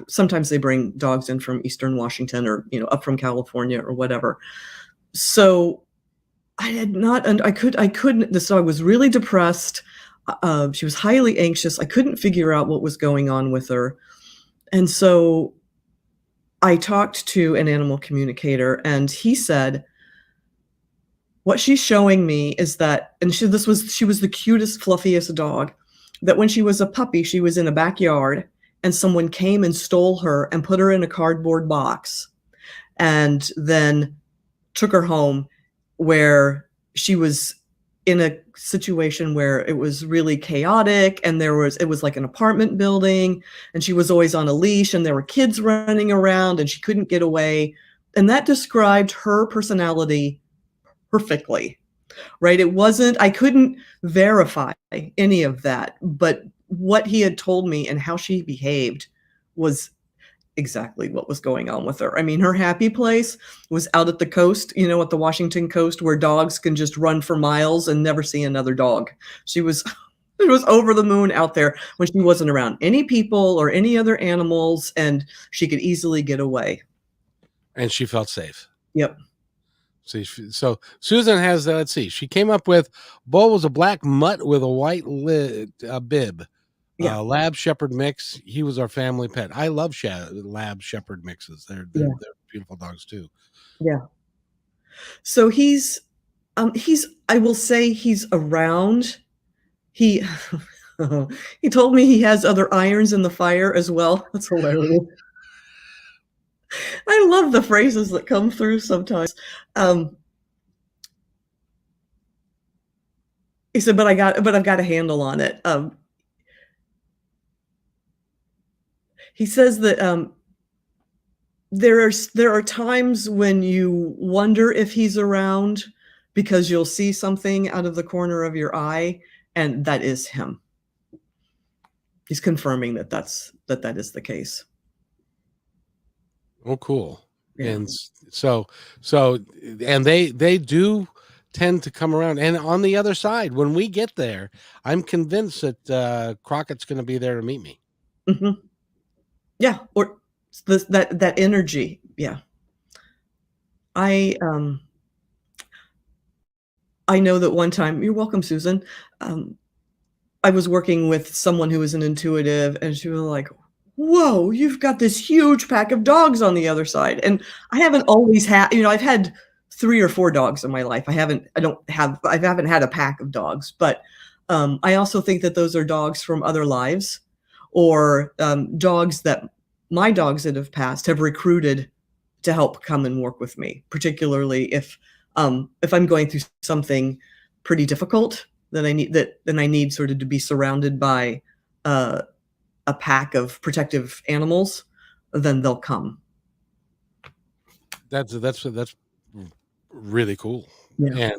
sometimes they bring dogs in from Eastern Washington or up from California or whatever. So I had not, and I couldn't. This dog was really depressed. She was highly anxious. I couldn't figure out what was going on with her, and so I talked to an animal communicator, and he said, what she's showing me is that, and she was the cutest, fluffiest dog, that when she was a puppy, she was in a backyard and someone came and stole her and put her in a cardboard box and then took her home, where she was in a situation where it was really chaotic, and it was like an apartment building, and she was always on a leash, and there were kids running around, and she couldn't get away. And that described her personality perfectly, right? I couldn't verify any of that, but what he had told me and how she behaved was exactly what was going on with her. I mean, her happy place was out at the coast, at the Washington coast, where dogs can just run for miles and never see another dog. She was it was over the moon out there when she wasn't around any people or any other animals, and she could easily get away. And she felt safe. Yep. See, so Susan has, let's see, she came up with Bo was a black mutt with a white bib. Yeah, Lab Shepherd mix. He was our family pet. I love Lab Shepherd mixes. yeah, They're beautiful dogs too. yeah. So he's I will say he's around. He he told me he has other irons in the fire as well. That's hilarious. I love the phrases that come through sometimes. Um, he said, but I've got a handle on it. He says that there are times when you wonder if he's around because you'll see something out of the corner of your eye, and that is him. He's confirming that that is the case. Oh, cool. Yeah. And so, and they do tend to come around. And on the other side, when we get there, I'm convinced that Crockett's going to be there to meet me. Mhm. Yeah, or that energy. Yeah. I, um I know that one time you're welcome, Susan. Um, I was working with someone who was an intuitive, and she was like, "Whoa, you've got this huge pack of dogs on the other side." And I haven't always had, I've had 3 or 4 dogs in my life. I haven't had a pack of dogs, but I also think that those are dogs from other lives, or dogs that my dogs that have passed have recruited to help come and work with me, particularly if I'm going through something pretty difficult, then I need sort of to be surrounded by uh, a pack of protective animals, then they'll come. That's really cool. Yeah.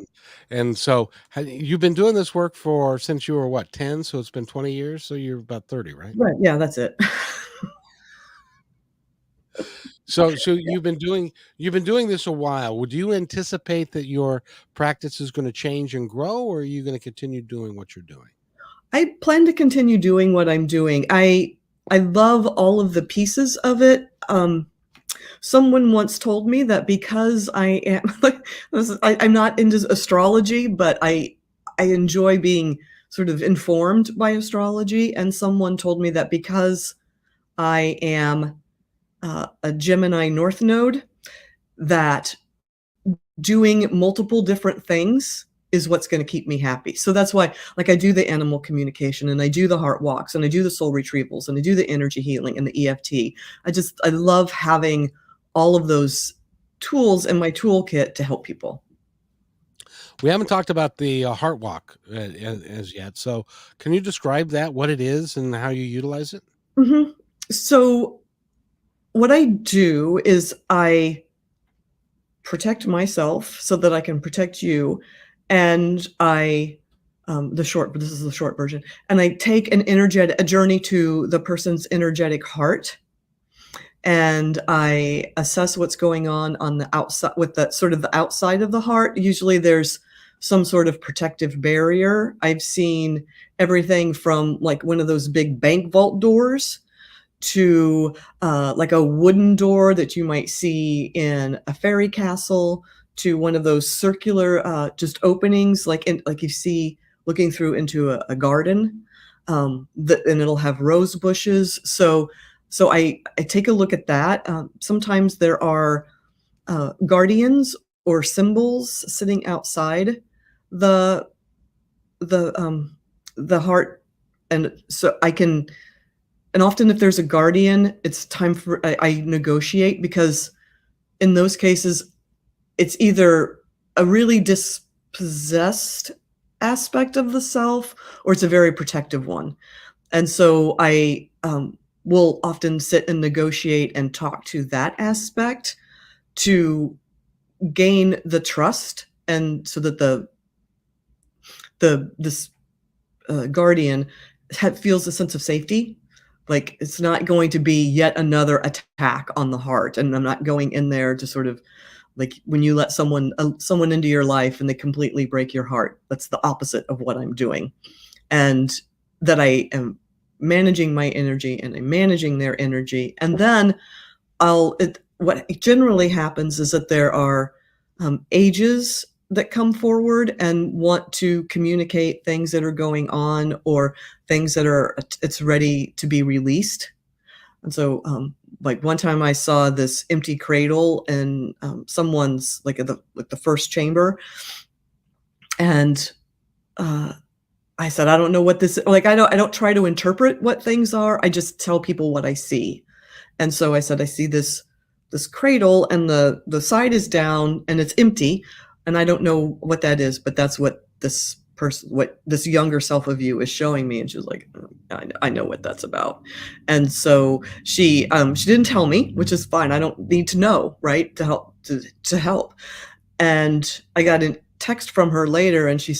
And so you've been doing this work for since you were what, 10? So it's been 20 years. So you're about 30, right? Right, yeah, that's it. So you've been doing this a while. Would you anticipate that your practice is going to change and grow, or are you going to continue doing what you're doing? I plan to continue doing what I'm doing. I love all of the pieces of it. Someone once told me that because I am I'm not into astrology, but I enjoy being sort of informed by astrology, and someone told me that because I am a Gemini North Node, that doing multiple different things is what's going to keep me happy. So that's why, like, I do the animal communication, and I do the heart walks, and I do the soul retrievals, and I do the energy healing and the EFT. I love having all of those tools in my toolkit to help people. We haven't talked about the heart walk as yet. So can you describe that, what it is, and how you utilize it? Mhm. So what I do is I protect myself so that I can protect you, and this is the short version, and I take a journey to the person's energetic heart, and I assess what's going on the outside, with the sort of the outside of the heart. Usually there's some sort of protective barrier. I've seen everything from like one of those big bank vault doors to like a wooden door that you might see in a fairy castle, to one of those circular just openings like you see looking through into a garden, and it'll have rose bushes. So I take a look at that. Sometimes there are guardians or symbols sitting outside the the um, the heart, and so I can. And often, if there's a guardian, it's time for I negotiate, because in those cases, it's either a really dispossessed aspect of the self, or it's a very protective one. And so I will often sit and negotiate and talk to that aspect to gain the trust, and so that this guardian feels a sense of safety. Like, it's not going to be yet another attack on the heart, and I'm not going in there to sort of, like, when you let someone into your life and they completely break your heart, that's the opposite of what I'm doing. And that I am managing my energy, and I'm managing their energy, and then what generally happens is that ages that come forward and want to communicate things that are going on or things that are it's ready to be released. And so, like one time I saw this empty cradle in someone's like the first chamber, and uh, I said, I don't know what this like. I don't try to interpret what things are. I just tell people what I see. And so I said, I see this cradle, and the side is down, and it's empty, and I don't know what that is, but that's what this younger self of you is showing me. And she was like, I know what that's about. And so she didn't tell me, which is fine. I don't need to know, right, to help. And I got a text from her later, and she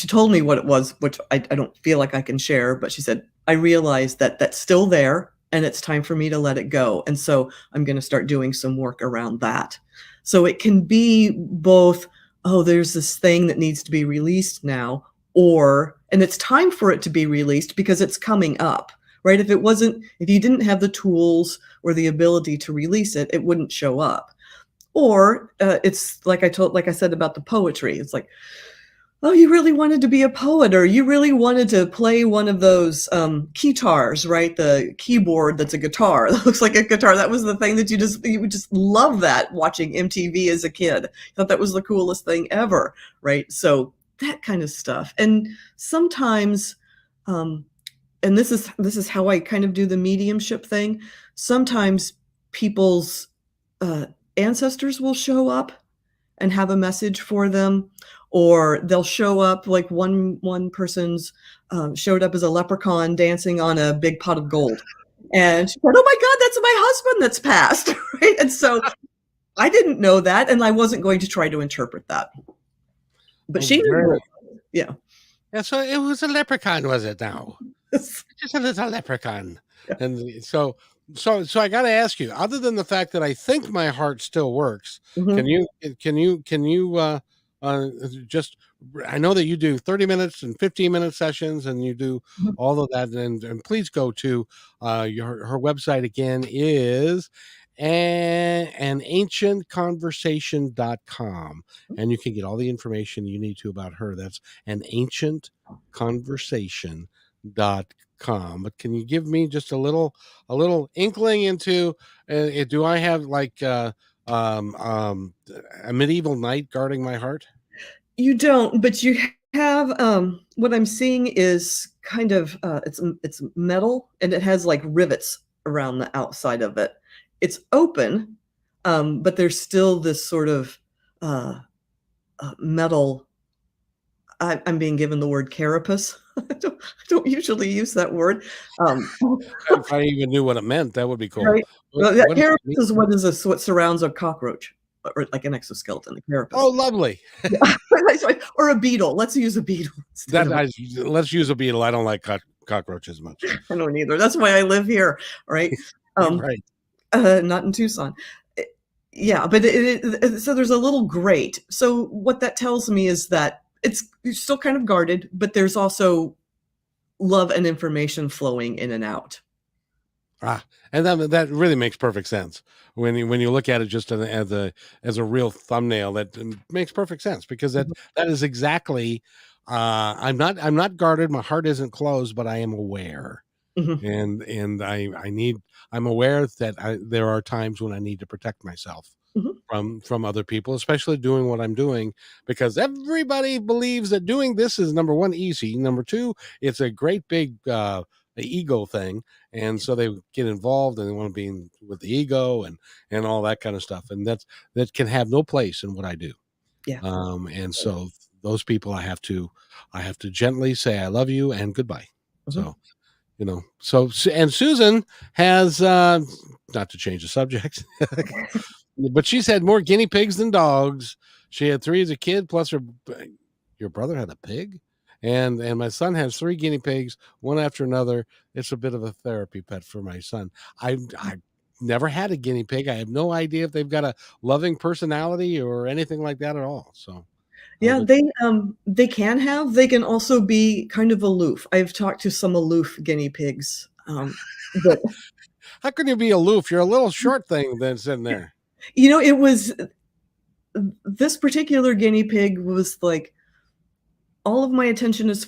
told me what it was, which I don't feel like I can share, but she said, I realized that that's still there and it's time for me to let it go. And so I'm going to start doing some work around that. So it can be both, oh, there's this thing that needs to be released now, and it's time for it to be released because it's coming up, right? If you didn't have the tools or the ability to release it, it wouldn't show up. Or it's like I said about the poetry. It's like, oh, you really wanted to be a poet, or you really wanted to play one of those keytars, right? The keyboard that's a guitar that looks like a guitar. That was the thing that you would just love that watching MTV as a kid. Thought that was the coolest thing ever, right? So that kind of stuff. And sometimes, and this is how I kind of do the mediumship thing. Sometimes people's ancestors will show up and have a message for them, or they'll show up like one person's showed up as a leprechaun dancing on a big pot of gold, and she said, oh my god, that's my husband that's passed. Right? And so I didn't know that, and I wasn't going to try to interpret that, but Oh, she knew. very. Yeah. Yeah, so it was a leprechaun, was it now? Just a little leprechaun. Yeah. And so I got to ask you, other than the fact that I think my heart still works, can Mhm. you uh just I know that you do 30 minutes and 15-minute sessions, and you do Mhm. all of that, and please go to her website again is an ancientconversation.com, and you can get all the information you need to about her. That's an ancientconversation.com. But can you give me just a little inkling into do I have like a medieval knight guarding my heart? You don't, but you have, what I'm seeing is kind of, it's metal, and it has, like, rivets around the outside of it. It's open, but there's still this sort of, uh, metal. I'm being given the word carapace. I don't usually use that word. Um, If I even knew what it meant, that would be cool. right? What, Well, yeah, what does it carapace mean? is what surrounds a cockroach, or like an exoskeleton, a carapace. Oh, lovely. Yeah. Or a beetle. Let's use a beetle instead That of a I let's use a beetle. I don't like cockroaches much. I don't either. That's why I live here, right? Um, Right. not in Tucson. Eh, yeah, but so there's a little grate. So what that tells me is that you're still kind of guarded, but there's also love and information flowing in and out. Ah, and that really makes perfect sense when you look at it just as a real thumbnail. That makes perfect sense because that Mhm, that is exactly. I'm not guarded. My heart isn't closed, but I am aware, mhm, and I'm aware that there are times when I need to protect myself mhm, from other people, especially doing what I'm doing, because everybody believes that doing this is number one easy, number two it's a great big ego thing, and so they get involved and they want to be with the ego and all that kind of stuff, and that can have no place in what I do. yeah, And so those people I have to gently say I love you and goodbye. mhm. So and Susan has not to change the subject, but she's had more guinea pigs than dogs. She had three as a kid, plus your brother had a pig, and my son has three guinea pigs, one after another. It's a bit of a therapy pet for my son. I never had a guinea pig. I have no idea if they've got a loving personality or anything like that at all. So, Yeah, but they can also be kind of aloof. I've talked to some aloof guinea pigs, that how can you be aloof? You're a little short thing that's in there. it was this particular guinea pig was like, all of my attention is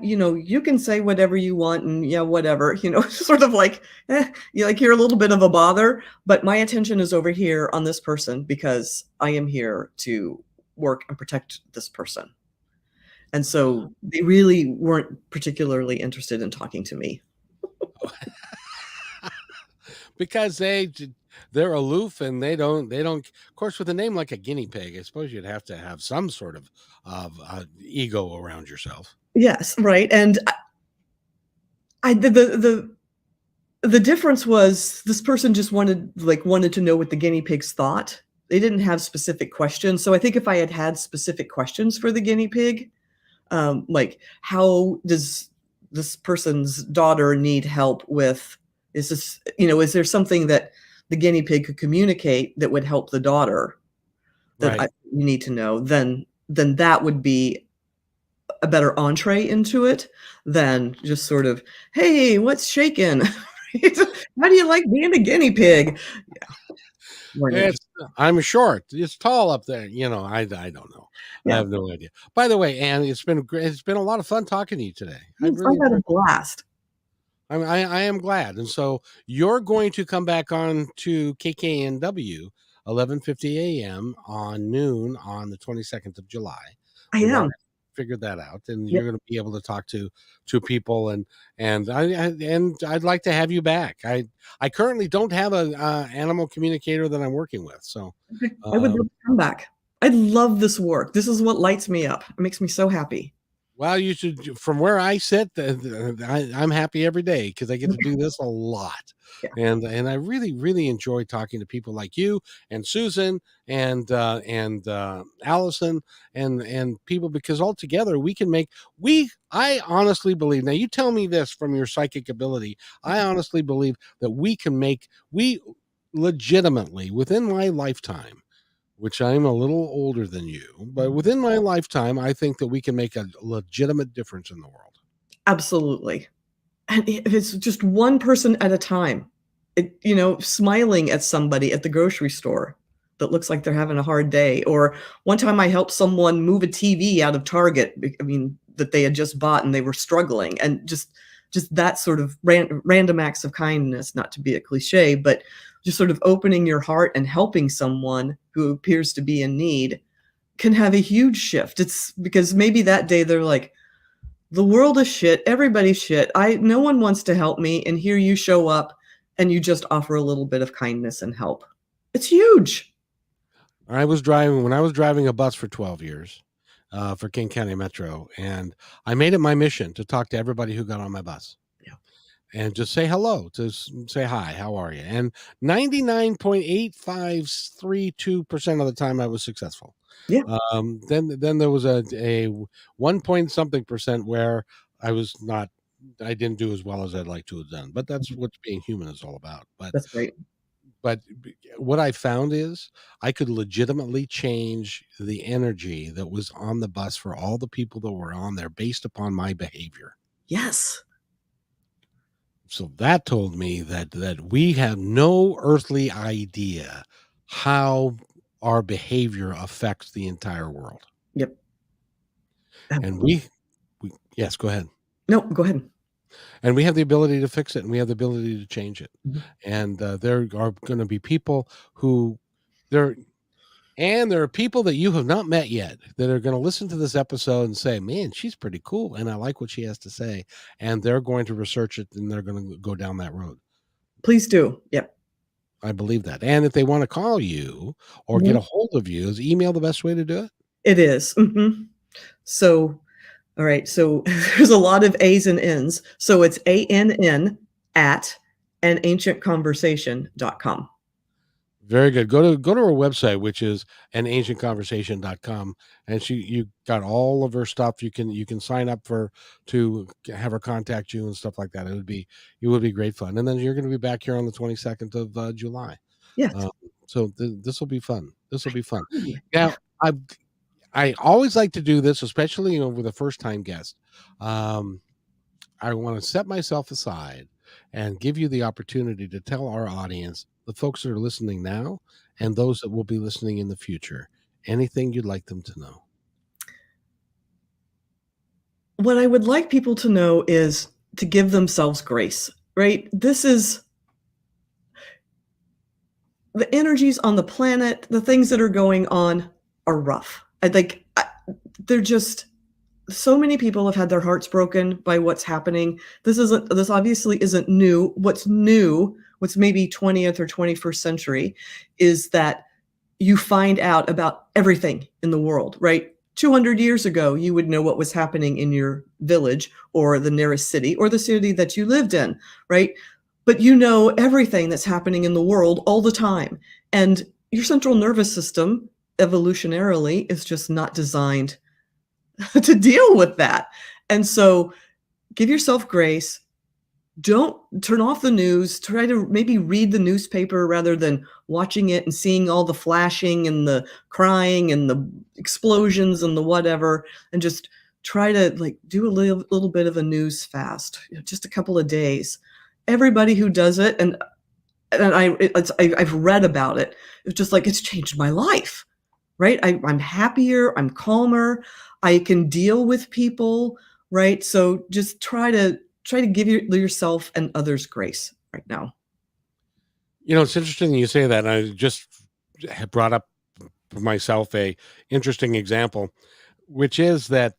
you can say whatever you want and yeah, whatever, sort of like, like you're a little bit of a bother, but my attention is over here on this person because I am here to work and protect this person. And so they really weren't particularly interested in talking to me. Because they're aloof and they don't of course with a name like a guinea pig, I suppose you'd have to have some sort of ego around yourself. Yes, right. And I the difference was this person just wanted to know what the guinea pigs thought. They didn't have specific questions. So I think if I had had specific questions for the guinea pig, like how does this person's daughter need help with, is there something that the guinea pig could communicate that would help the daughter that Right. you need to know, then that would be a better entree into it than just sort of, "Hey, what's shaking? How do you like being a guinea pig?" Yeah, weren't It's interested. I'm short. It's tall up there. I don't know. I Yeah. have no idea. By the way, Anne, it's been great. It's been a lot of fun talking to you today. I Yes, I really had a enjoyed it. blast. I am glad. And so you're going to come back on to KKNW 11:50 a.m. on noon on the 22nd of July. I We've already am. figured that out, and Yep. you're going to be able to talk to people, and I'd like to have you back. I currently don't have a animal communicator that I'm working with, so Okay. I would love um, to come back. I love this work. This is what lights me up. It makes me so happy. well, you should. From where I sit, I'm happy every day because I get to do this a lot, Yeah. and I really really enjoy talking to people like you and Susan and Allison and people because altogether we can make we. I honestly believe. Now, you tell me this from your psychic ability. I honestly believe that we legitimately within my lifetime, which I'm a little older than you, but Mhm. within my lifetime, I think that we can make a legitimate difference in the world. Absolutely. And if it's just one person at a time, smiling at somebody at the grocery store that looks like they're having a hard day. Or one time I helped someone move a TV out of Target, that they had just bought and they were struggling. And just that sort of random acts of kindness, not to be a cliche, but just sort of opening your heart and helping someone who appears to be in need can have a huge shift. It's because maybe that day they're like, the world is shit. Everybody's shit. I No one wants to help me, and here you show up and you just offer a little bit of kindness and help. It's huge. When I was driving a bus for 12 years for King County Metro, and I made it my mission to talk to everybody who got on my bus Yeah. and just say hello, say hi, how are you? And 99.8532% of the time I was successful. Yeah. Then there was a 1 point something percent where I was not I didn't do as well as I'd like to have done. But that's Mhm. what being human is all about. That's great. But what I found is I could legitimately change the energy that was on the bus for all the people that were on there based upon my behavior. Yes. So that told me that we have no earthly idea how our behavior affects the entire world. Yep. And Absolutely. we yes, go ahead. No, go ahead. And we have the ability to fix it and we have the ability to change it. Mhm. And there are going to be people who there and there are people that you have not met yet that are going to listen to this episode and say, "Man, she's pretty cool and I like what she has to say." And they're going to research it and they're going to go down that road. Please do. Yep. I believe that. And if they want to call you or get Mhm. a hold of you, is email the best way to do it? It is. Mhm. So, all right. So there's a lot of A's and N's. So it's ANN at anancientconversation.com. Very good. Go to her website, which is anancientconversation.com, and you got all of her stuff. You can sign up to have her contact you and stuff like that. It would be great fun. And then you're going to be back here on the 22nd of July. Yes. Um, so this will be fun. This will be fun. Agree. Yeah. Now, I always like to do this, especially with a first time guest. Um, I want to set myself aside and give you the opportunity to tell our audience, the folks that are listening now and those that will be listening in the future, Anything you'd like them to know? What I would like people to know is to give themselves grace, right? This is the energies on the planet, the things that are going on are rough. They're just so many people have had their hearts broken by what's happening. This obviously isn't new. What's new, what's maybe 20th or 21st century, is that you find out about everything in the world, right? 200 years ago, you would know what was happening in your village or the nearest city or the city that you lived in, right? But you know everything that's happening in the world all the time. And your central nervous system, evolutionarily, is just not designed to deal with that. And so give yourself grace. Don't turn off the news. Try to maybe read the newspaper rather than watching it and seeing all the flashing and the crying and the explosions and the whatever, and just try to like do a little bit of a news fast, just a couple of days. Everybody who does it, and I've read about it. It's just like it's changed my life, right? I'm happier. I'm calmer. I can deal with people, right? So just try to give yourself and others grace right now. It's interesting you say that. I just had brought up for myself a interesting example, which is that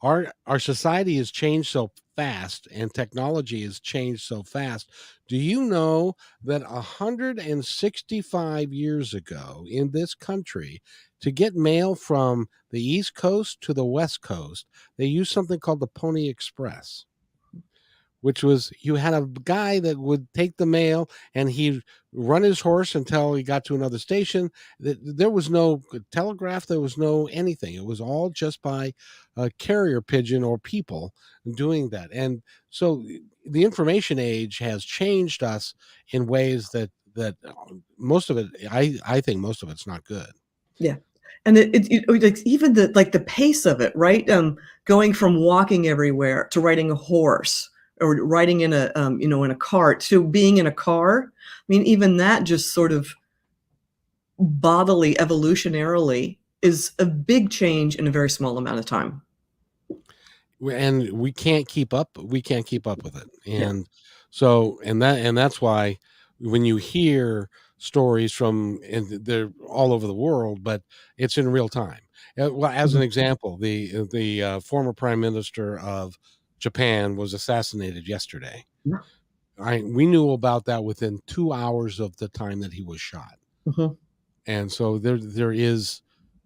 our society has changed so fast and technology has changed so fast. Do you know that 165 years ago in this country, to get mail from the East Coast to the West Coast, they used something called the Pony Express, which was you had a guy that would take the mail and he'd run his horse until he got to another station. There was no telegraph, there was no anything. It was all just by a carrier pigeon or people doing that. And so the information age has changed us in ways that most of it, I think most of it's not good. Yeah. And it's even the pace of it, right? Going from walking everywhere to riding a horse or riding in in a cart to being in a car. I mean, even that just sort of bodily, evolutionarily is a big change in a very small amount of time. And we can't keep up with it. Yeah. And that's why when you hear stories from, and they're all over the world, but it's in real time. Well, as an Mhm. example, the former prime minister of Japan was assassinated yesterday. Yeah. We knew about that within 2 hours of the time that he was shot. Mhm. And so there is,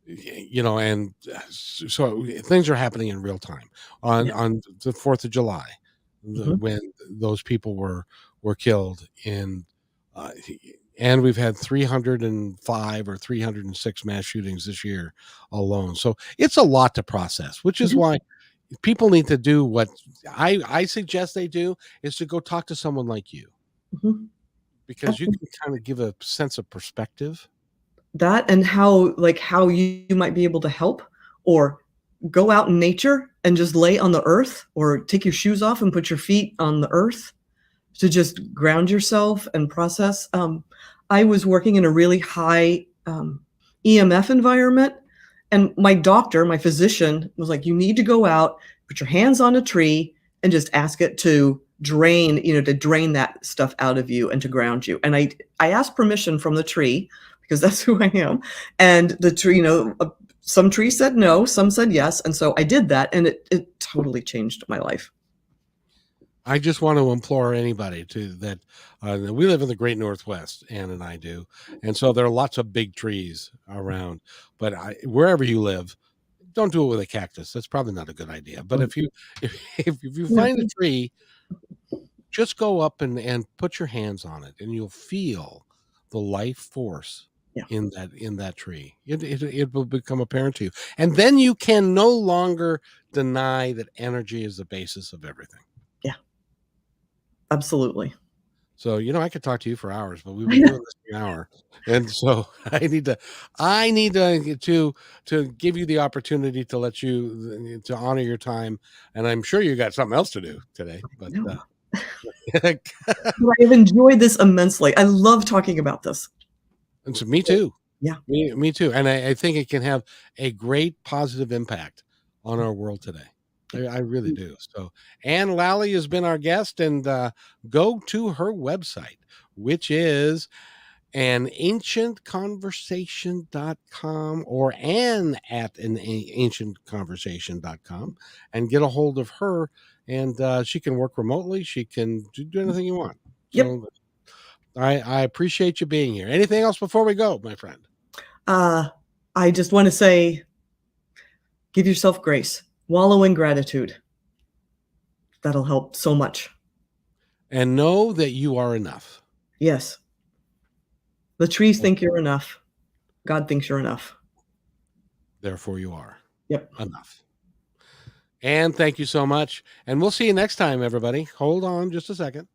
and so things are happening in real time on Yeah. on the 4th of July, Mhm. when those people were killed in, uh, and we've had 305 or 306 mass shootings this year alone. So it's a lot to process, which is Mhm. why people need to do what I suggest they do, is to go talk to someone like you, Mhm. because you can kind of give a sense of perspective. That and how you might be able to help, or go out in nature and just lay on the earth, or take your shoes off and put your feet on the earth to just ground yourself and process. I was working in a really high EMF environment, and my doctor, my physician, was like, "You need to go out, put your hands on a tree, and just ask it to drain, to drain that stuff out of you and to ground you." And I asked permission from the tree because that's who I am, and the tree, some trees said no, some said yes, and so I did that, and it totally changed my life. I just want to implore anybody to that. We live in the Great Northwest, Ann and I do, and so there are lots of big trees around. But wherever you live, don't do it with a cactus. That's probably not a good idea. But Mm. if you Yeah. find a tree, just go up and put your hands on it, and you'll feel the life force Yeah. in that tree. It will become apparent to you, and then you can no longer deny that energy is the basis of everything. Yeah. Absolutely. So, I could talk to you for hours, but we've been doing this for an hour. And so I need to give you the opportunity to let you to honor your time. And I'm sure you got something else to do today, but No. But I have enjoyed this immensely. I love talking about this. and so me too. Yeah. Me too. And I think it can have a great positive impact on our world today. I really do. So, Anne Lally has been our guest, and go to her website, which is anancientconversation.com or Anne at anancientconversation.com, and get a hold of her. And she can work remotely. She can do anything you want. Yep. So I appreciate you being here. Anything else before we go, my friend? I just want to say, give yourself grace. Wallow in gratitude. That'll help so much. And know that you are enough. Yes. The trees think you're enough. God thinks you're enough. Therefore, you are Yep. enough. And thank you so much. And we'll see you next time, everybody. Hold on just a second.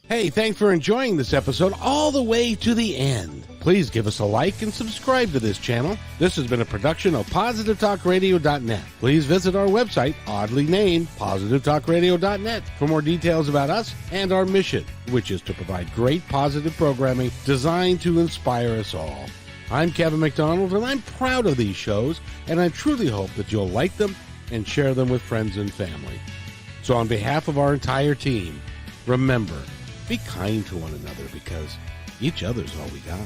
Hey, thanks for enjoying this episode all the way to the end. Please give us a like and subscribe to this channel. This has been a production of positivetalkradio.net. Please visit our website, oddly named positivetalkradio.net, for more details about us and our mission, which is to provide great positive programming designed to inspire us all. I'm Kevin McDonald, and I'm proud of these shows, and I truly hope that you'll like them and share them with friends and family. So on behalf of our entire team, remember, be kind to one another, because each other's all we got.